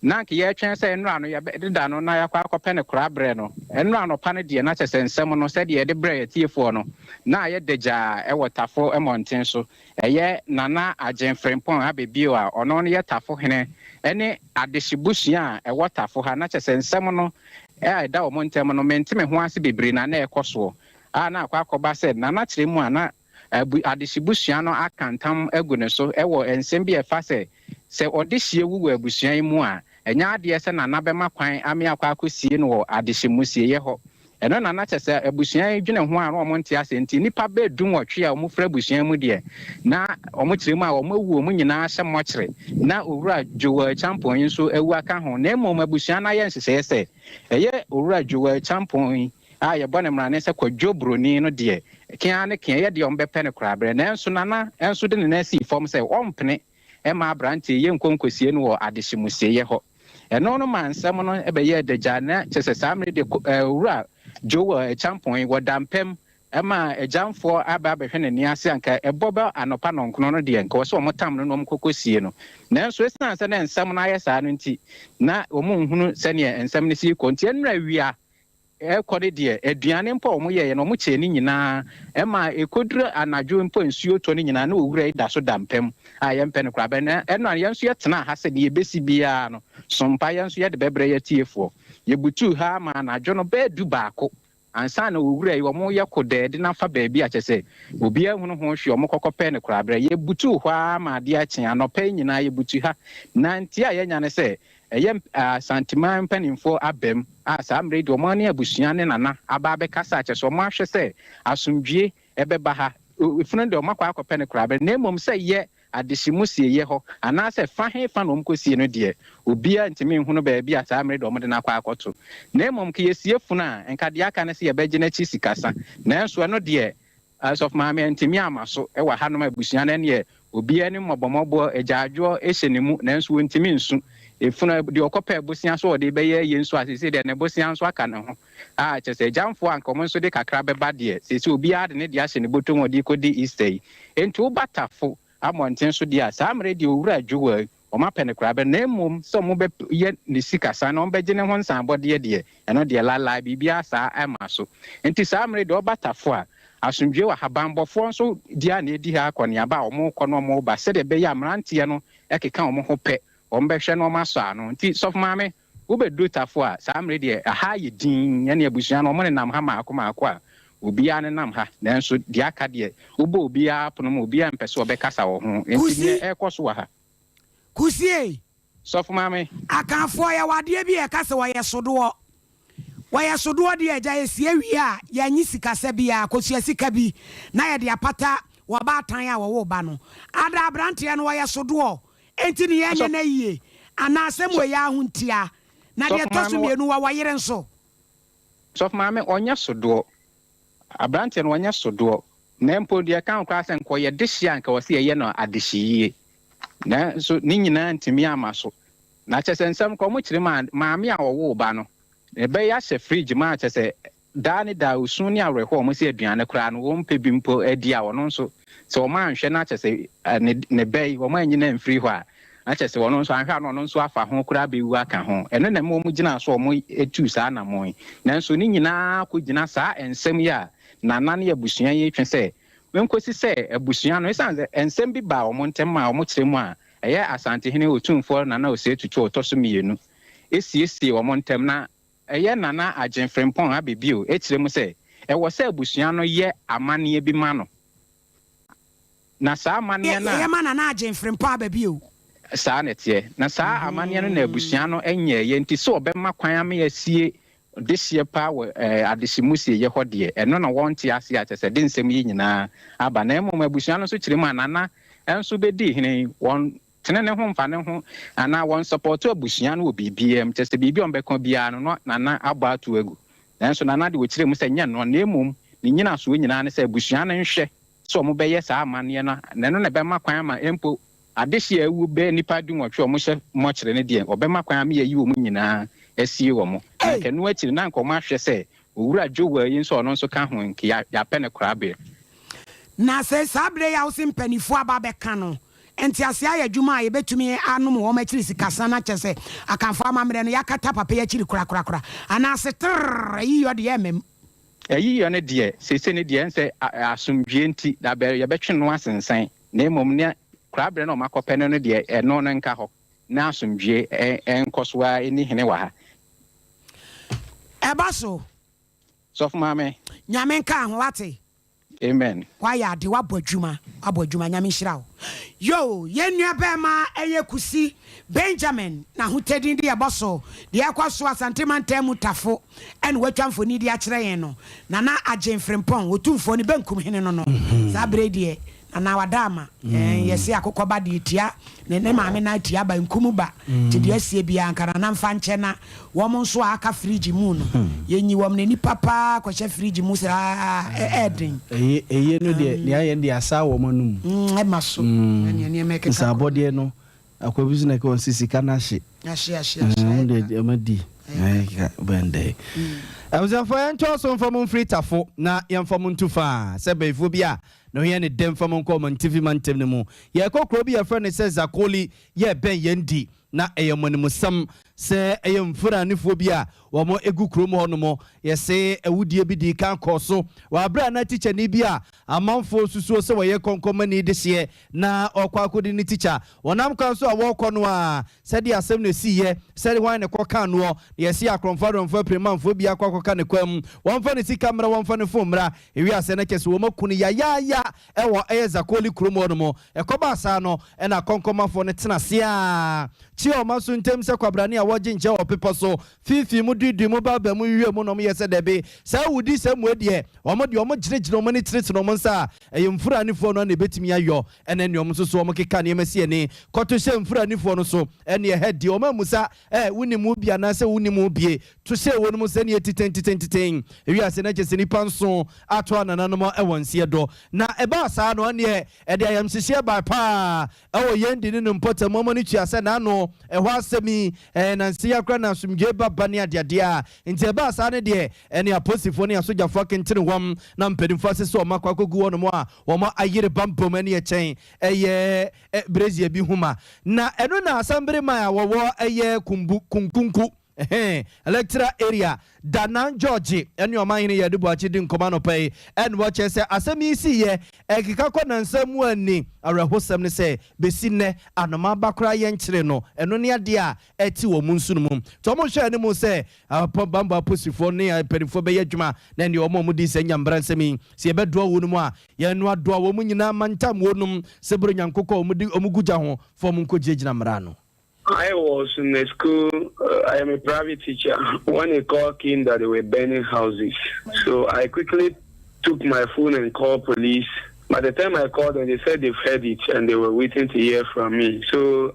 nanka ye twen se enra no ye deda no na yakwa akopɛ ne kora bre no enra no pa ne de na kyese nsɛm no sɛ de ye de bre ye tiefo no na ye deja e wotafo emonten so eye nana agenfrempon abebio a ɔno no ye tafo hene ene adehyibusua a wotafo ha na kyese nsɛm no da omontem no mentime ho ase bebre na na ekoso a na akwa akoba sɛ nana kyerɛ mu a na adehyibusua no akantam agu ne so ɛwɔ nsɛm bi ɛfa sɛ ɔde hie wu wɔ abusua yi mu a enya ade sɛ nana bɛma kwan ame akwa akosie no wɔ adehyimusie ye hɔ ɛno nana kyɛ sɛ abusua yi dwene ho a no ɔmo nte ase nti nipa be dum wɔtwe a ɔmo fra abusua mu de na ɔmo kyerɛ mu a ɔmo awu ɔmo nyinaa hyɛ mɔkyere na owura Joel Champon yi nso awu aka ho na emo abusua na yɛ nhyehyɛ sɛ ɛyɛ owura Joel Champon yi a yɛ bɔ ne mrane sɛ kwadwo broni no de kia ne kia yɛ de ɔmo bɛpɛ ne korabrɛ na enso nana enso de ne na si fam sɛ ɔmpene ɛma abrante yɛ nkonkosie no wɔ adehyimusie ye hɔ ɛno no ma nsɛm no ɛbɛyɛ dagya na kyɛ sɛ samre de owura Joel Champon yi wɔ dampem ɛma agyamfoɔ aba abɛhwɛ ne ni ase anka ɛbɔbɛ anopa nonkono no de nka wɔ sɛ ɔmo tam no ɔmo kokosie no nanso esan sɛ ne nsɛm no ayɛ saa no nti na ɔmo nhunu sɛ ne nsɛm no si kɔ nti ɛnra wia ekode de aduane mpo omo ye no mo che ni nyina ema ekodru anadwo mpo nsuo to ni nyina na owura da so dampem a ye mpe ne kra be na eno an ye nso ye tena ha se de ye besi bia no Sompa ye nso ye de bebre ye tiefo ye butu ha ma anadwo no be du baako ansa na owura yi omo ye kode de na fa ba bi a chese obi ahunu ho hwe omo kokope ne kra bre ye butu ha ma de a chen anopa nyina ye butu ha na ntia ye nya ne se eye santiman panimfo abem a samre do mo ne abusua ne nana aba be kasa acheso mo ahwe se asomdwie ebeba ha ifunu de makwa akopɛ ne kra be na emom se ye adehyimusie ye ho ana se fa he fa no mkosie no de obia ntimi hu no ba bia samre do mo de na akwa akoto na emom ke yesie funu a enka de aka ne se ye begye na chi sikasa na enso no de as of my ntimi amaso e wa hanom abusua ne ne obia ne mobomobɔ agyaadwo ehye ne mu na enso ntimi nsu efuna de okopa bosia so de beye yensu asese de ne bosia so aka ne ho a chese jamfo anko mo so de kakra beba de sese obi ade ne de ahye ne botom odi kodi Easter enti obatafo amonten so de a samre de owura Joel o ma pene kra be na mum so mo be ye ne sikasa na o be gine ho nsanbode de eno de lala bibia sa ema so enti samre de obatafo a asomdwe wa habambofo nso dia na edi ha akone aba o mo kono mo ba se de be ya mrantie no ekeka o mo ho pe ombehwe no maso no nti sof maame wo bedu tafo a samre de aha ye din ya ne abusua no mo ne nam ha maako a obia ne nam ha nanso de aka de wo obia pono mo obia mpese obekasa wo ho nti ne ekoso wa ha kusie sof maame akanfo ya wade bi e kasa wo ye sodo de agya esie wi a ya nyi sikasa bia kosua sika bi na ye de apata wo ba tan a wo ba no ada abrante no wo ye sodo enti ni yenye na yie ana asem we ya huntia na de toso mienu wa wayere nso so maame onya sodo abrante no onya sodo na mpo de kan kwa sen ko ye dehia nka wose ye no adehie na so ni nyina ntimi amaso na chesensem ko mo kire maame a wo ba no e be ya hye fridge ma chese da ni da usun ni areho mo se aduane kra no wo mpe bimpo adi a wono nso so ma anhwe na chese ne be wo ma nyina mfiri ho a na chese wono nso anhwe no nso afa ho kra be wu aka ho eno na mo gina so mo etu saa na mo na nso ni nyina ko gina saa ensem ya na nane abusua ye twe se wenkosi se abusua no esan ensem bi ba wo ntem ma wo kire mu a eye asante hene otumfo na ose tutu otoso mienu esiesie wo ntem na eye nana agenfrempon abibio ekire mu se ewo se abusua no ye amane bi ma no na saa amane na ye ma nana agenfrempon abibio saa netie na saa amane no na abusua no enye ye nti so obema kwan ame asie dehye pa adehyimusie ye hode eno na wonte ase a chese de nsem yi nyina aba na emom abusua no so kire mu anana enso bedi hene won tenene ho mfa ne ho ana won support abusua no obibiem chese bibi on beko bia no nana aba atu egu nanso nana de wo kire mu se nya no na emom ni nyina so nyina ne se abusua no nhwe so mo beye saa amane na no na be makwan ma empo adehye ewu be nipa du nwotwe mo hye mo kire ne de obema kwan ma ye wo mu nyina esie wo mo na kenu akiri na nkomo ahwe se owura jowa yi nso ono nso ka ho nke ya pene krabe na se sabre ya usim penifo aba be ka no enti ase aye dwuma ye betumi anom wo ma kiri sikasa na kyese akanfo amamre no yakata papa ya kiri kura ana se trrr yi yo de emem eyi yo ne de sese ne de ense asomdwe enti da be ye betwe no asensan na emom ne krabe no makopene no de eno no nka ho na asomdwe enkosoa eni hene wa ha ebaso so mame nyame nka ho wate amen why ya de wabodwuma nyame nhira wo yo yenua be ma eye kusi Benjamin na hutedin de eboso de akwaso asantemantam mutafo en watwamfo ni de akire yen no na agenfrempon otumfo ni bankum hene no sabrede ana wadama yesi akokoba de tia ne maame na tia ba nkumu ba ti de asie bia ankara na mfa nche na wo mo nso aka fridge mu no yenyi wo ne ni papa ko che fridge mu sa eden eye no de ne aye de asa wo mo num e maso ne meke ka sa bode no akwabizu na ko sisika na hye de amadi ka bende awuzafo ento so mfam free tafo na yemfam ntufa se beifo bia no ye ne dem fam nko man TV man tem ne mu ye kokro bi ye friend se zakoli ye ben yendi na eyemonimsam se eyemfura nifo bia wo mo egu krom ho no mo ye se awudie bi di kan koso wa bra na teacher ni bia amanfo susuo se wo ye konkomani de hye na okwa akodi ni teacher wonam kan so awo kono a se di asem na si ye se wan ne koka no ye se akromfadonfo premanfo bia kwakoka ne kwam wonfa ne sika mra wonfa ne fomra ewi ase na kese wo makunu ya ewo zakoli krom ho no mo ekoba asa no e na konkomafo ne tenase a chi o maso ntem se kwabrane a woje nche opepo so fifi mu dudu mu baba mu hwe mu no ye se debe sa wudi se mu de omo giregire omo ne tirete no mo nsa eyemfura nifo no na betimi ayo ene ne omo so omo keka ne masi ene koto hye mfura nifo no so ene ye hedi omo musa wuni mu bia na se wuni mu bie to se wonu mu se ne titentiten ewi ase na kese ni panso ato anana mo ewonse do na eba asa no ne e de ayam sihye ba pa ewo yendi ne mpota mo ne tuase na no ehwa asemi na nsia kra na sumdwe baba ne adeade a nti eba asa ne de ene aposifo ne asojafo kentene wom na mpedimfo ase so makwa kogu wono mo a wo ma ayire bampom ene ye chen eye brezia bi huma na eno na asambere ma wo eye kunkunku electoral area Danan George enu omahine ye dubo achi din komano pay en wo che se asemi si ye ekika ko na nsam ani arahosam ne se besine anoma bakra ye nkyere no eno ne ade a eti wo munsu no mum to mo hwe ne mu se bamba posifo ne perifo be yadwuma na ne omo mu di se nyambra nsemi se ye bedo wo no mu a ye no ado wo mu nyina mantam wonum se bro nyankoko omuguja ho fo mu nkogina mra no. I was in a school, I am a private teacher. When a call came that they were burning houses, so I quickly took my phone and called police. By the time I called them, they said they've heard it and they were waiting to hear from me. So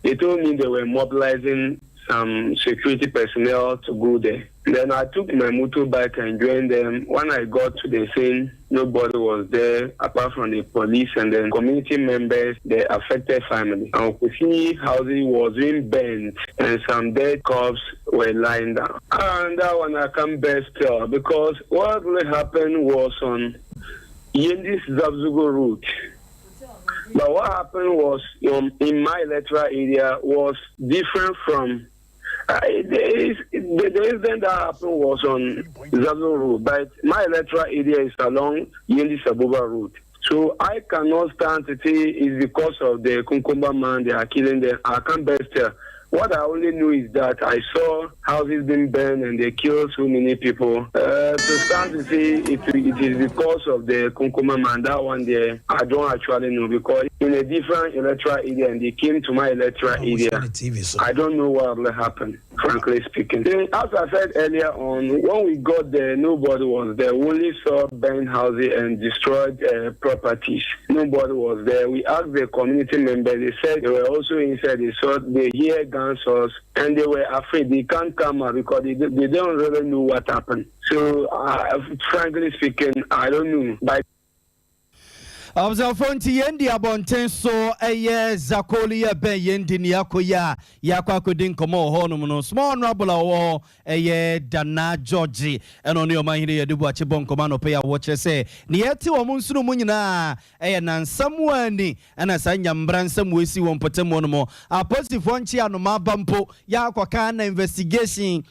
They told me they were mobilizing some security personnel to go there. Then I took my motorbike and joined them. When I got to the scene, nobody was there apart from the police and then community members, the affected family. And Kusini housing was being burnt and some dead corpses were lying down. And that one I can't best tell because what really happened was on Yendis Zabzugo route. But what happened was in my electoral area was different from the incident that happened was on Zazo Road, but my electoral area is along Yendi Sabuba Road. So I cannot stand to say it's because of the Kunkumba man they are killing them. I can't best tell. What I only know is that I saw houses being burned and they killed so many people. To stand to say it is because of the Kunkuma man, that one there, I don't actually know because in a different electoral area and they came to my electoral area. I don't know what will happen, frankly speaking. Then, as I said earlier on, when we got there, nobody was there. We only saw burned houses and destroyed properties. Nobody was there. We asked the community members, they said they were also inside. They hear gunshots and they were afraid. They can't come out because they don't really know what happened. So, frankly speaking, I don't know. But Observanti yendi abonten so Zakoli ben yendi ni yakoya yakwakodin komo honum no small honorable wo Dana George eno ne omahire yedubu achebon komano pe ya woche se ne yeti wo munsunu munyina nansamwani ana sanya mbransa mwesi wo mpotemo no mo apostifo nchi anoma bampo yakwaka na investigation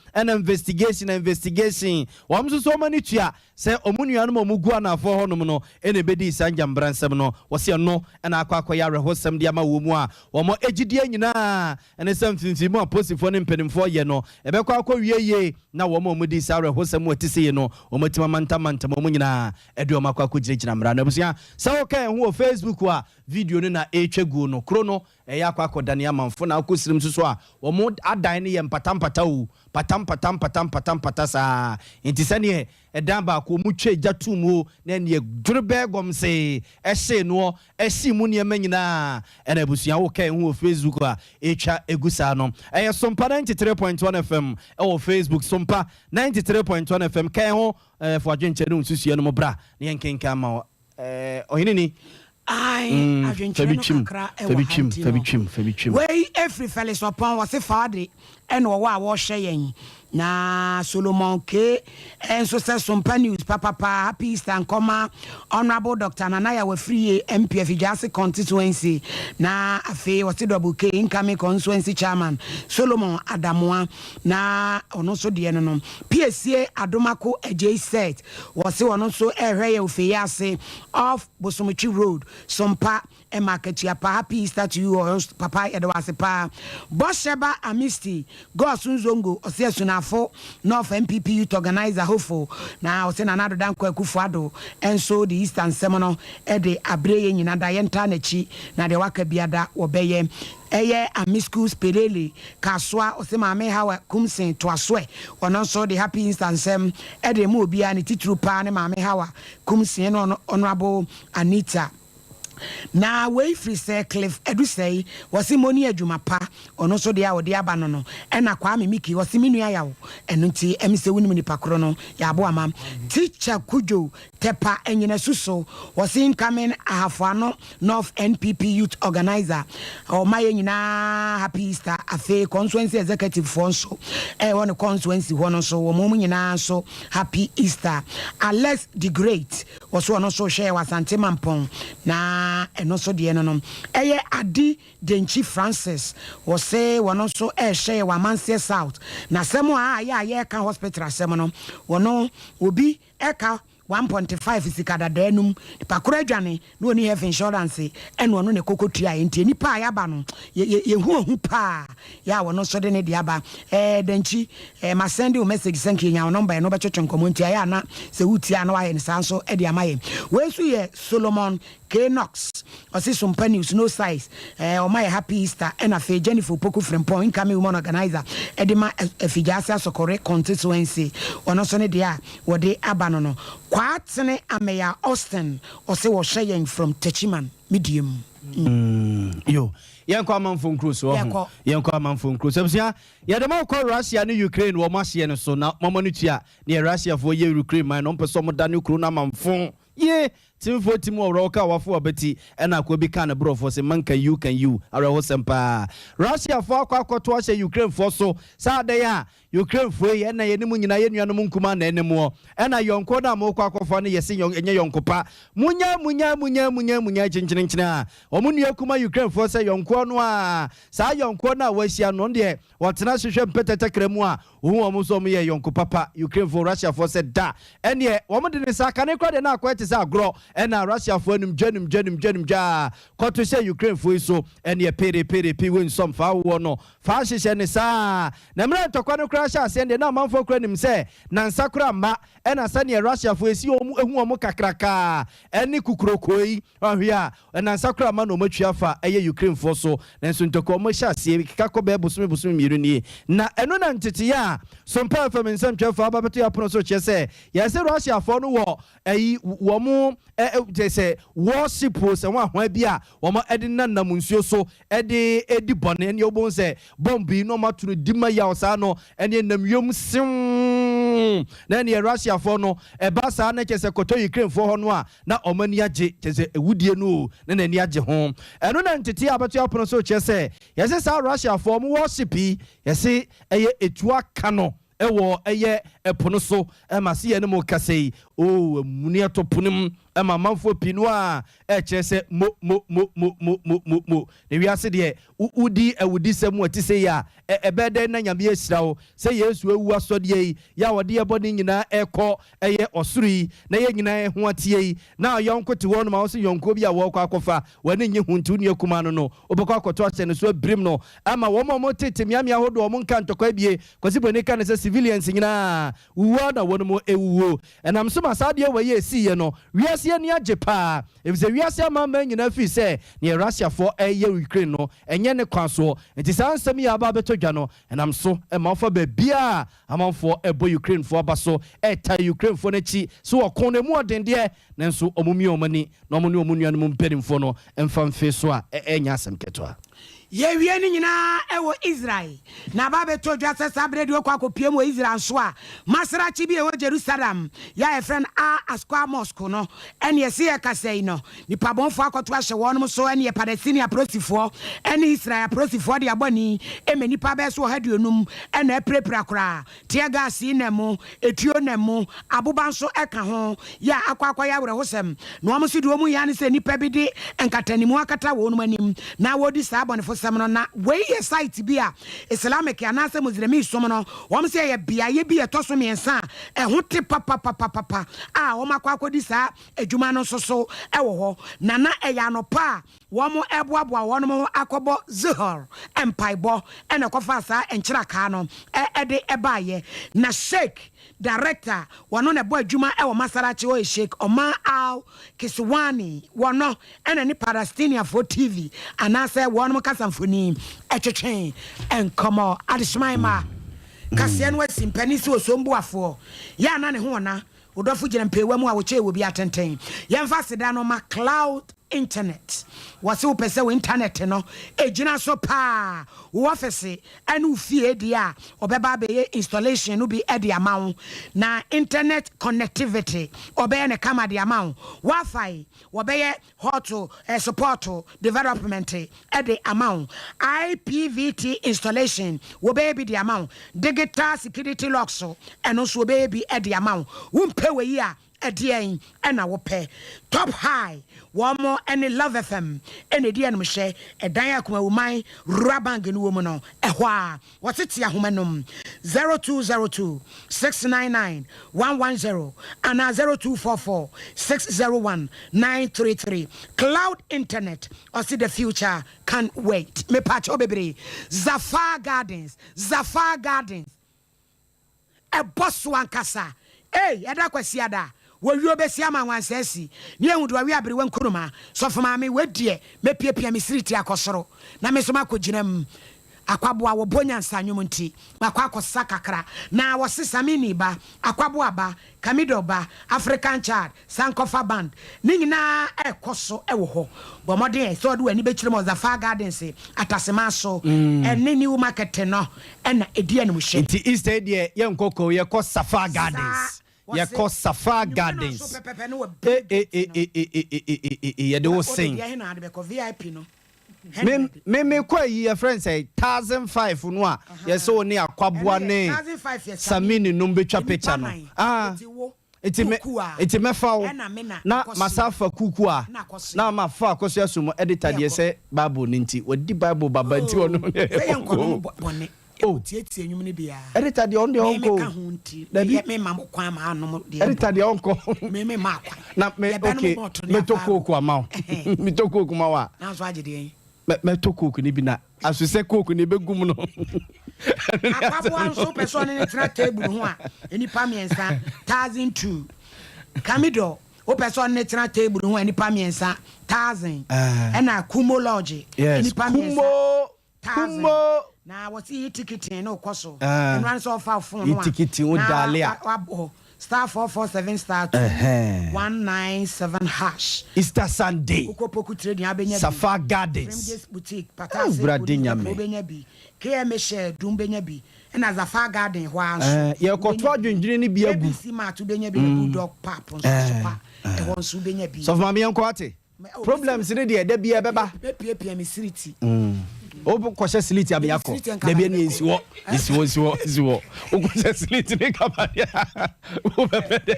wo msuso mani tua se omunuanu mo mugua na afo honum no ene bedi sanya mbransa no wose no na akwa ya rehosem dia ma wo mu a wo mo egidie nyina ene sam finfimu apostifo ne mpenimfo ye no ebekwa akwa wieye na wo mo mudi sa rehosem watise no wo matima manta mo nyina edu ma akwa kugirigina mra na busia sa wo kan ho Facebook a video no na etwegu no kro no ya akwa akoda ne amanfo na akosirim suso a wo mo adan ne ye mpatampata wu patam sa intisa ne edan ba ko mu twa jatu mu na ne durbe gomse ehye no ehyi mu ne manyina ena busia wo kan ho Facebook a etwa egusa no Sompa 93.1 FM Facebook Sompa 93.1 FM kan ho fo adwenche no susue no mo bra ne yenkenka ma ohinini fabichim wey every fellas upon was a father and wo wa hye yen na Solomon K and so says Sompa News papa happy Easter and comma honorable Dr. Nanaya we free MPF Jase constituency na afi was double K incoming constituency chairman Solomon Adamoa na ono so de no PSA Adomako AJ set was ono so ehwe ofe ase off Bosomichi Road Sompa e market ya happy Easter to you or papa edwase pa Bosheba Amisti Gosunzongo osesuna for North MPP Youth Organizer hopeful now say another dan kwakufuado and so the Eastern Seminole e de abreye nyina da yenta na chi na de waka biada obeye eye amiskus pelele kaswa osema me hawa kumsen to aswe ono so the happy Eastern sem e de mu obia ne titru pa ne ma me hawa kumsen no honorable Anita na we free say Cliff edu say wasi moni adwuma pa ono so dia ode aba no no ena kwa me miki wasi menua yawo eno nti emse woni mini pakro no ya abo ama teacher kujo tepa enyina suso wasi incoming ahafano North NPP Youth Organizer o maye nyina happy Easter afi constituency executive fonso won constituency hono so wo mum nyina so happy Easter Alex the Great was one so share wasante mampon na eno so de no eye Adi Denchi Francis was say one also share wa Manse South na semo ya ka hospital semo no wono obi eka 1.5 sikada danum pakura adwane no ni health insurance eno no ne kokotua enti nipa ya ba no ye hu pa ya wono so de ne dia ba Denchi ma send you message sanke nya number no ba chocho nkomo ntia ya na se wutia na wa ye sanso e dia maye we su ye Solomon K Knox ɔsi Sompa News no size ɔma yɛ happy Easter ɛna afei Jennifer Poku Frimpong incoming woman organizer ɛde ma afidjase asɔkɔre constituency ɔno so ne deɛ a wɔde aba no no Kwatene Ameya Austin ɔsi wɔhwɛ yɛn from Techiman medium yo yenko amanfo nkruso yenko amanfo nkruso ebsia yedema ko Russia ne Ukraine wo mahye ne so na momo no tua ne Russia fo ye Ukraine man no mpeso mo da ne kru na amanfo ye timfo tim wo ka wafo obeti ena ko bi kan brofo se man can you ara ho sempa Russia fo akwakoto ahye Ukraine fo so sa da ya Ukraine fo ye na ye ne mu nyina ye nuanom nkuma na enemo ena yonko na mo kwakofo ne yese enye yonko pa munya chinchinchina omu nua kuma Ukraine fo se yonko no a sa yonko na wahia no de wotena hwehwe mpetete kremu a ohu omu so mo ye yonko papa Ukraine fo Russia fo se da ene omu de ne saka ne kro de na akwete se agro ena Russia fo anum dwanum ja koto se Ukraine fo so ene pere wen som fa wo no fa hyehyɛ ne sa na mra ntokwa no kra hye ase de na manfo kra nim se na nsakura ma ena sa ne Russia fo esi omu ehu omu kakraka ene kukurokoi ahwe a na nsakura ma no matwa fa eye Ukraine fo so na nso ntokwa omu hye ase kika ko be busumi miru ni na eno na ntete ya Sompa FM nsam twa fa ababeto ya pono so che se ya se Russia fo no wo ayi wo mu say worship se wa hwan bia wo ma edi nanam nsuo so edi bone ne obon se bombi no matunu dima ya osa no ene namyom sim na ne Russia for no eba sa na che se koto Ukraine for ho no a na omani age che se ewudie no na nani age ho eno na ntete abeto apono so che se yese sa Russia for mu worship yese eye etua kano ewo eye epono so emase ye ne mo kasei o muni atoponim ema manfo pinu a kyerese mo ne wiase de udi ewudi semu atise ya ebede na nyame asirawo se Yesu ewu asode yi ya wode yebode nyina ekọ eye osuri na ye nyina ho atie na yonko te wonu ma wo se yonko bi a wo kwa akofa wani nye huntu ne akuma no obekọ akoto ase ne so abrim no ama wo mo tete miamia hodo wo nka ntokwa bie kwasi bone ka ne se civilians nyina uwa na wonu mo ewuo enam so masade we ye si ye no wiase ni ajepa if se wiase amama nyina fi se ne Russia for eye Ukraine no enye ne kwaso enti sansem ya ba beto dwa no enam so emafo ba bia amanfo ebo Ukraine for baso eta Ukraine for nachi so okon ne mu odende nanso omumi omani no omuni omunuan mu mpedimfo no emfa mfe so a enya asem ketwa ye wie ni nyina ewo Israel na ba beto dwa se sabre de okwa kopie mo Israel so a masra chi bi ewo Jerusalem ya e friend a askwa mosque no ene ye se kasei no ni pabonfo akoto ahye wonum so ene ye Palestinian prosifo ene Israel prosifo de aboni emeni pa be so haduonum ene prepra kra tie gas na mu etuo na mu aboba nso eka ho ya akwa ya wure hosem no am so de omu ya ne se nipa bi de enkatanimu akata wonum anim na wodi sa abonefo samno na we ye site bia Islamic anase Muslimi somno wom se ye bia ye bia toso miensa ho te papa a wom akwakodi sa adwuma no soso ewo ho na eya no pa wom eboaboa wonom akobo zuhur empaibo ene kofa sa enkyira ka no de ebaye na sheikh director wono na bo adwuma ewo Masarachi o sheikh Omar Al Kiswani wono ene ni Palestinian for TV anase wonom kasamfoni etwetwen enkomo adishmaima kase no asimpani so sombuafo ya na ne ho na odofo gina mpewa mu a wo che wo bi atenten yemfa seda no ma cloud internet wase wo pese wo internet no ejina so pa wo office anu fie dia obeba be installation no bi e dia mawo na internet connectivity obeye ne kama dia mawo wifi obeye hot support development e de amawo IPVT installation obeye bi dia mawo digital security locks eno so obeye bi e dia mawo wo mpewe yi a edien ena wo pe top high one more any Love FM any dien mhye edan akoma woman rabang ni wo mu no ehwa wotete ahomanom 0202 699 110 and 0244 601 933 cloud internet or see the future can't wait me patch obebre Zafar Gardens e boss wankasa eda kwasiada you be siama wan sesi ne ehu do wi abere wan kunuma so fama me wadie me piepia me siriti akosoro na me so makoginam akwabo a wo bonya nsanyum nti makwa akosa kakra na wo sesamini ba akwabo aba kamido ba African child sankofa band ni nyina ekoso ewo ho bo modern so do ani be kire mo za far gardens atasema so ene new market no ena edi anu hye nti Easter die ye nkoko ye ko Safa Gardens ye ko Safa Gardens ye de wo sing VIP no me kwa yi friend say 1,500 no a ye so ni akwaboa ne samini no betwa picture no iti me fa na masafa kuku a na ma fa akoso asum editor de say bible ninti wadi bible baba nti ono tietie enwum ne bia editor de on de onko me ma kwan ma anom de editor de onko me ma kwan na me okay me to koku ama me to koku ma wa na so agede me to koku ni bi na aso se koku ni begum no akwabo anso person ni tra table ho a enipa miensa 1,002 kamido o person ni tra table ho enipa miensa 1,000 ena kumo lodge enipa miensa kumo na what see ticket no koso and run so far phone no ticket o dalia star 447 star 197 hash Easter Sunday Ukopoku trading abenya Safa Gardens boutique patase bradenya me obenya bi KM share dumbenya bi na Safa Garden ho anso ye koto adwendwene ni bi agu si ma to benya bi good dog pap so pa e won so benya bi so mama yanko ate problems ni de da bia beba pia me siriti obu kwashe siliti abiyako da bia ni isiwo obu kwashe siliti ni kabaya ubepede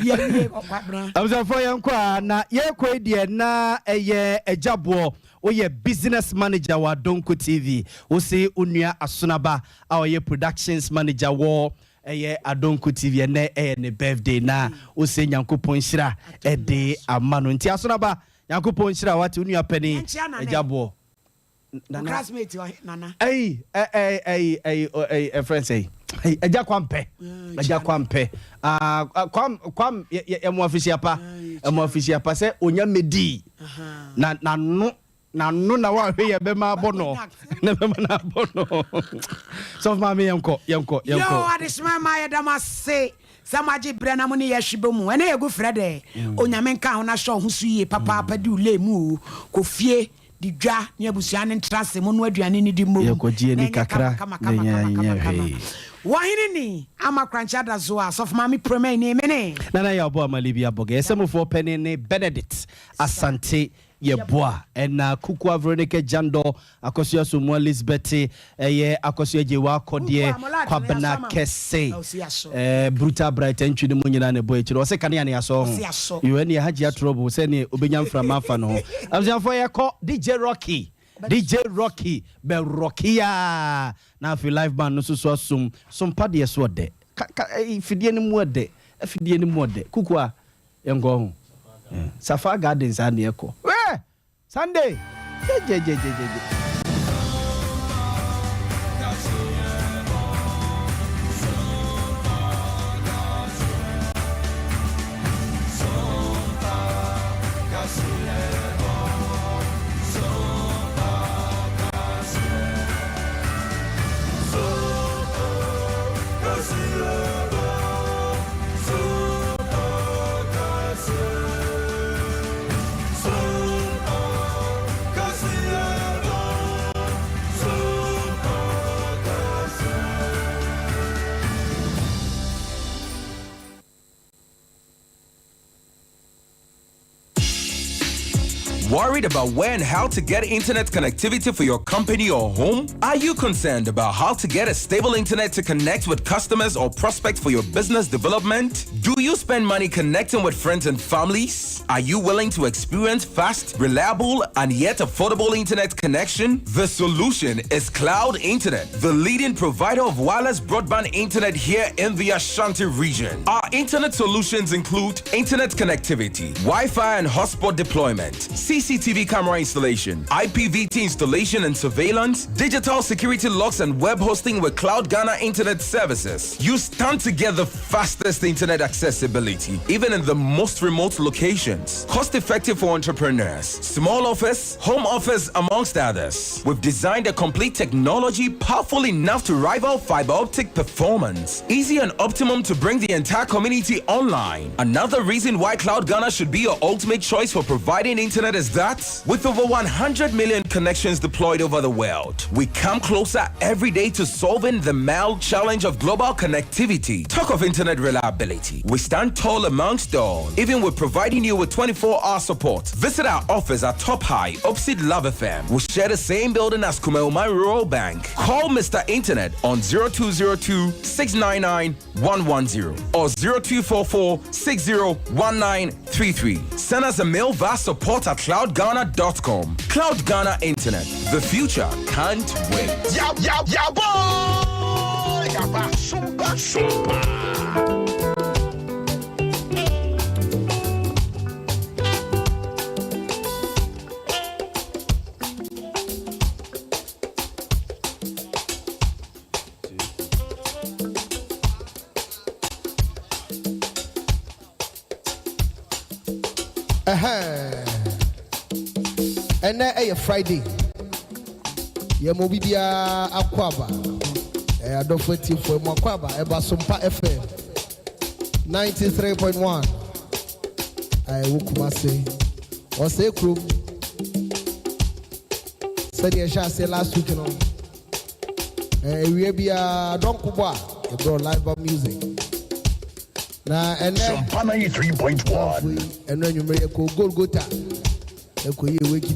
ye okwadran amza fo yanko na ye ko die na eye ejabo oye business manager wa Donko TV o se onua asonaba a oye productions manager wo eye Adonko TV na ne birthday na o se nyankopon hira de amano nti asonaba nyankopon hira wate onua pani ejabo classmate nana friend say eja kwampe kwam emo official pa say onya medi na no na wa hwe ye be ma bono na be na bono so mama yanko yo adisma ma ya dama say samaji brana mu ne ya hwebe mu ene yegu frede onyame nka ho na hwo ho su ye papa di ule mu ko fie di dwa ne abusua ne ntrase mu no aduane ni di mu ye ko gie ni kakra wahini ni ama krancha da zo a sof mami preme ni mene nana ya obo amalibi aboga esemofo pene ne Benedict Asante yeboa ena kuku Veronica Jando akosua somu Elizabeth eye akosua jewa akodie kwabna kese brutal bright entry mu nyina ne boy chiro se kane ane aso you any haji trouble se ne obenya mframa afa no amzafo ye ko DJ Rocky be Rockia na fi live band no so asum sompa de so de fidie ni mu de kuku a yengo ho Safa Gardens and Echo. Sunday. Worried about where and how to get internet connectivity for your company or home? Are you concerned about how to get a stable internet to connect with customers or prospects for your business development? Do you spend money connecting with friends and families? Are you willing to experience fast, reliable, and yet affordable internet connection? The solution is Cloud Internet, the leading provider of wireless broadband internet here in the Ashanti region. Our Our internet solutions include internet connectivity, Wi-Fi and hotspot deployment, CCTV camera installation, IPVT installation and surveillance, digital security locks and web hosting with Cloud Ghana internet services. You stand to get the fastest internet accessibility, even in the most remote locations. Cost-effective for entrepreneurs, small office, home office, amongst others. We've designed a complete technology powerful enough to rival fiber optic performance, easy and optimum to bring the entire community online. Another reason why Cloud Ghana should be your ultimate choice for providing internet is that with over 100 million connections deployed over the world, we come closer every day to solving the mild challenge of global connectivity. Talk of internet reliability. We stand tall amongst all, even with providing you with 24-hour support. Visit our office at Top High, opposite Love FM. We share the same building as Kumauma Rural Bank. Call Mr. Internet on 0202 699 110 or 0244 601933. Send us a mail via support@cloudghana.com. Cloud Ghana Internet. The future can't wait. Yeah, boy! Yeah, super. And now a Friday. Yamobia Aquaba. I don't fit you for Makwaba, Eba Sompa FM 93.1. I would say, or say, crew. Said the shall say last week, you know. We will be a don't kuba, a bro live on music. Now, and Sompa 93.1. And then you make a go gota. A quay wake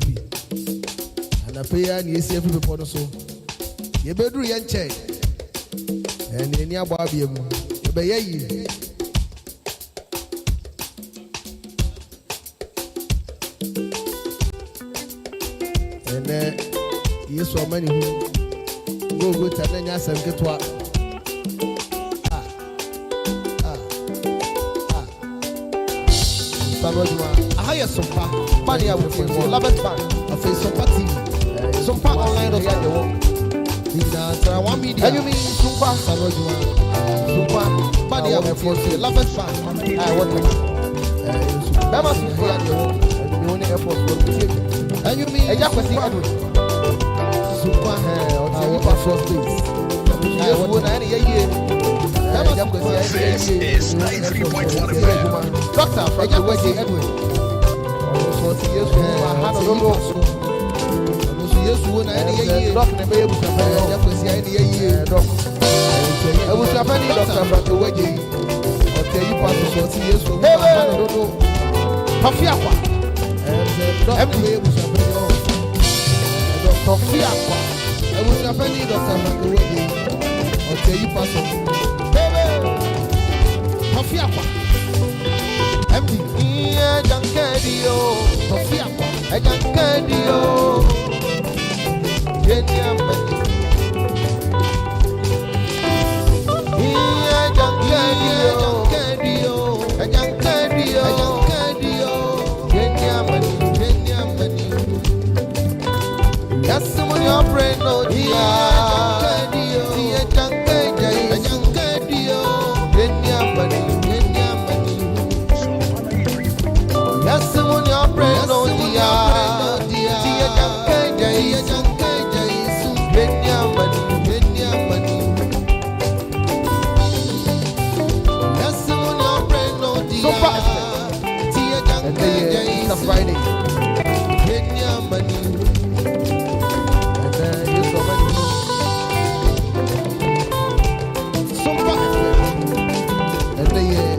and I pay and you see every people so. You better yan check. And in your barbie, you be and then you saw many who go good and then you say get what. I hire Sompa, money I will for you, love it back. I face Sompa TV, Sompa online of the work. I want media. And you mean Sompa, Sompa, money I will for you, love it back. I want it. That must be at the work, and the only airport will be taken. And you mean a Japanese Edward? Sompa, our first place. I want any year. This is 93.1 FM. Doctor, I just wait Edwin. Yes, when I any doctor may be able to any doctor. I was a penny doctor from the wedding. I'll tell you, Pastor, yes, I don't know. Pafiapa. And the able to Dr. Fiapa. I was a penny doctor from the wedding. I'll tell you, Pastor. Pafiapa. MD. Yeah, Jankadio. Pafiapa. Jankadio. Geniam. Yeah, Jankadio. Jankadio. Jankadio. Geniam. That's someone your brain, no dear. Jankadio. That's someone your brain, no dear. It's Friday.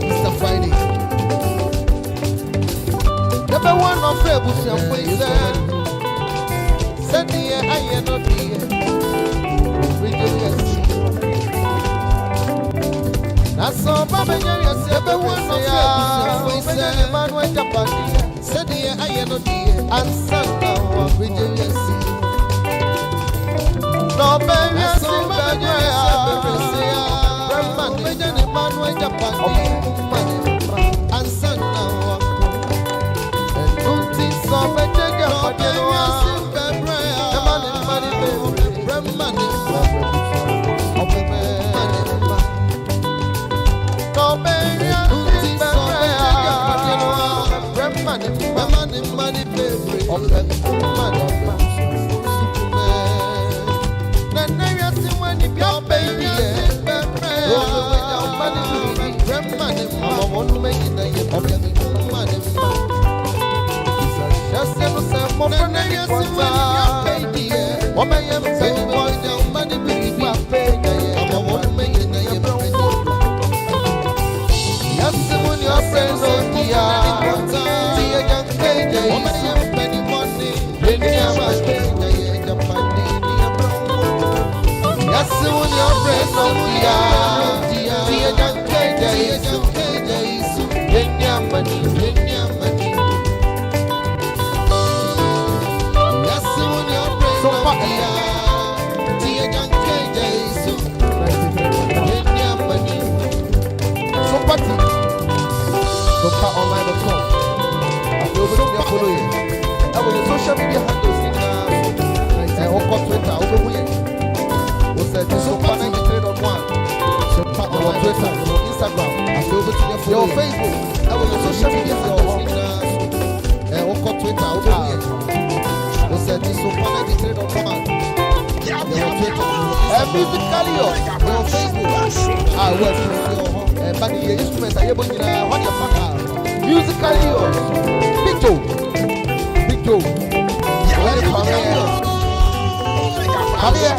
It's Friday. Number one of Rebus and Ways. Said the I am not here. That's all, Baba. Number one of Rebus and Ways. Said the I am not here. And Santa of Virginia. No, baby, I see my Japan. Social media handles Twitter, Sompa 93.1, Sompa on Twitter, Instagram, your Facebook, your social media handles Twitter, Sompa 93.1, your Twitter, musically your Facebook, but the instruments are able to what your fuck musically yours, Big Joe, come here.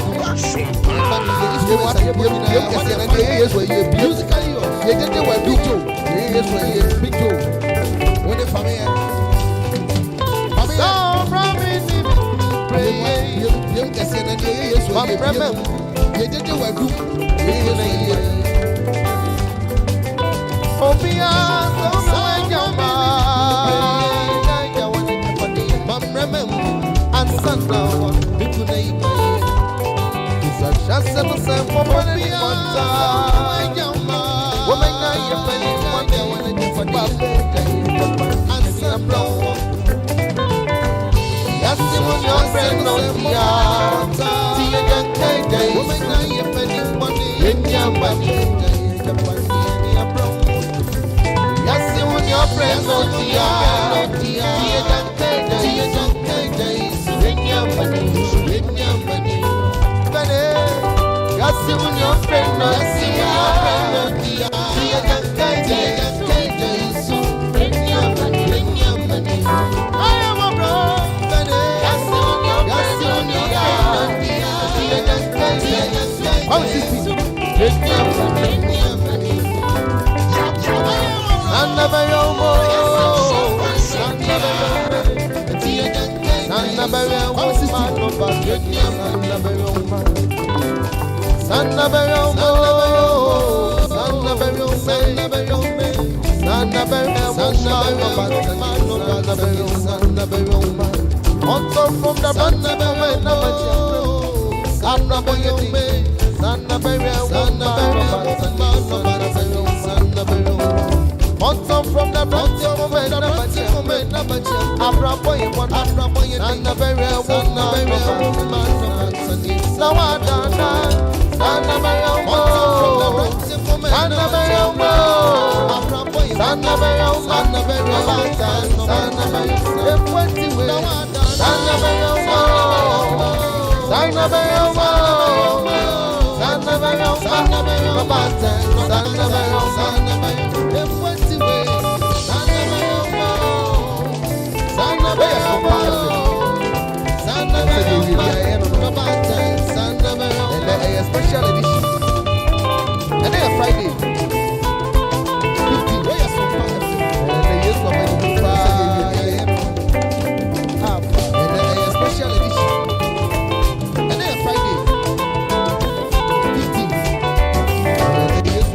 Just the same for money. Woman, you're penny one day when it's for and some blow. That's the one your friend knows. See you can take day. Woman, you're penny money in your money. That's the one your friend knows. See you can take day. In your money. See when your friend not see your friend see you can so bring your money I am a brother see when your friend see you can bring your money and never your more special edition. And then Friday. 50. Where are some parts? And the years of and then special edition. And then Friday. 50. And the years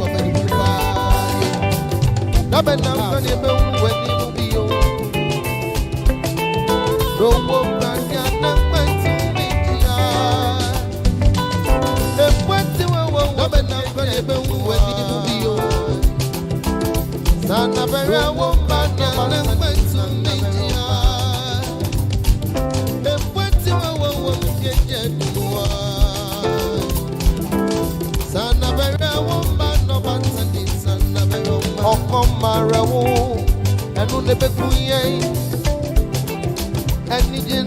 of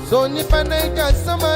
So nipa na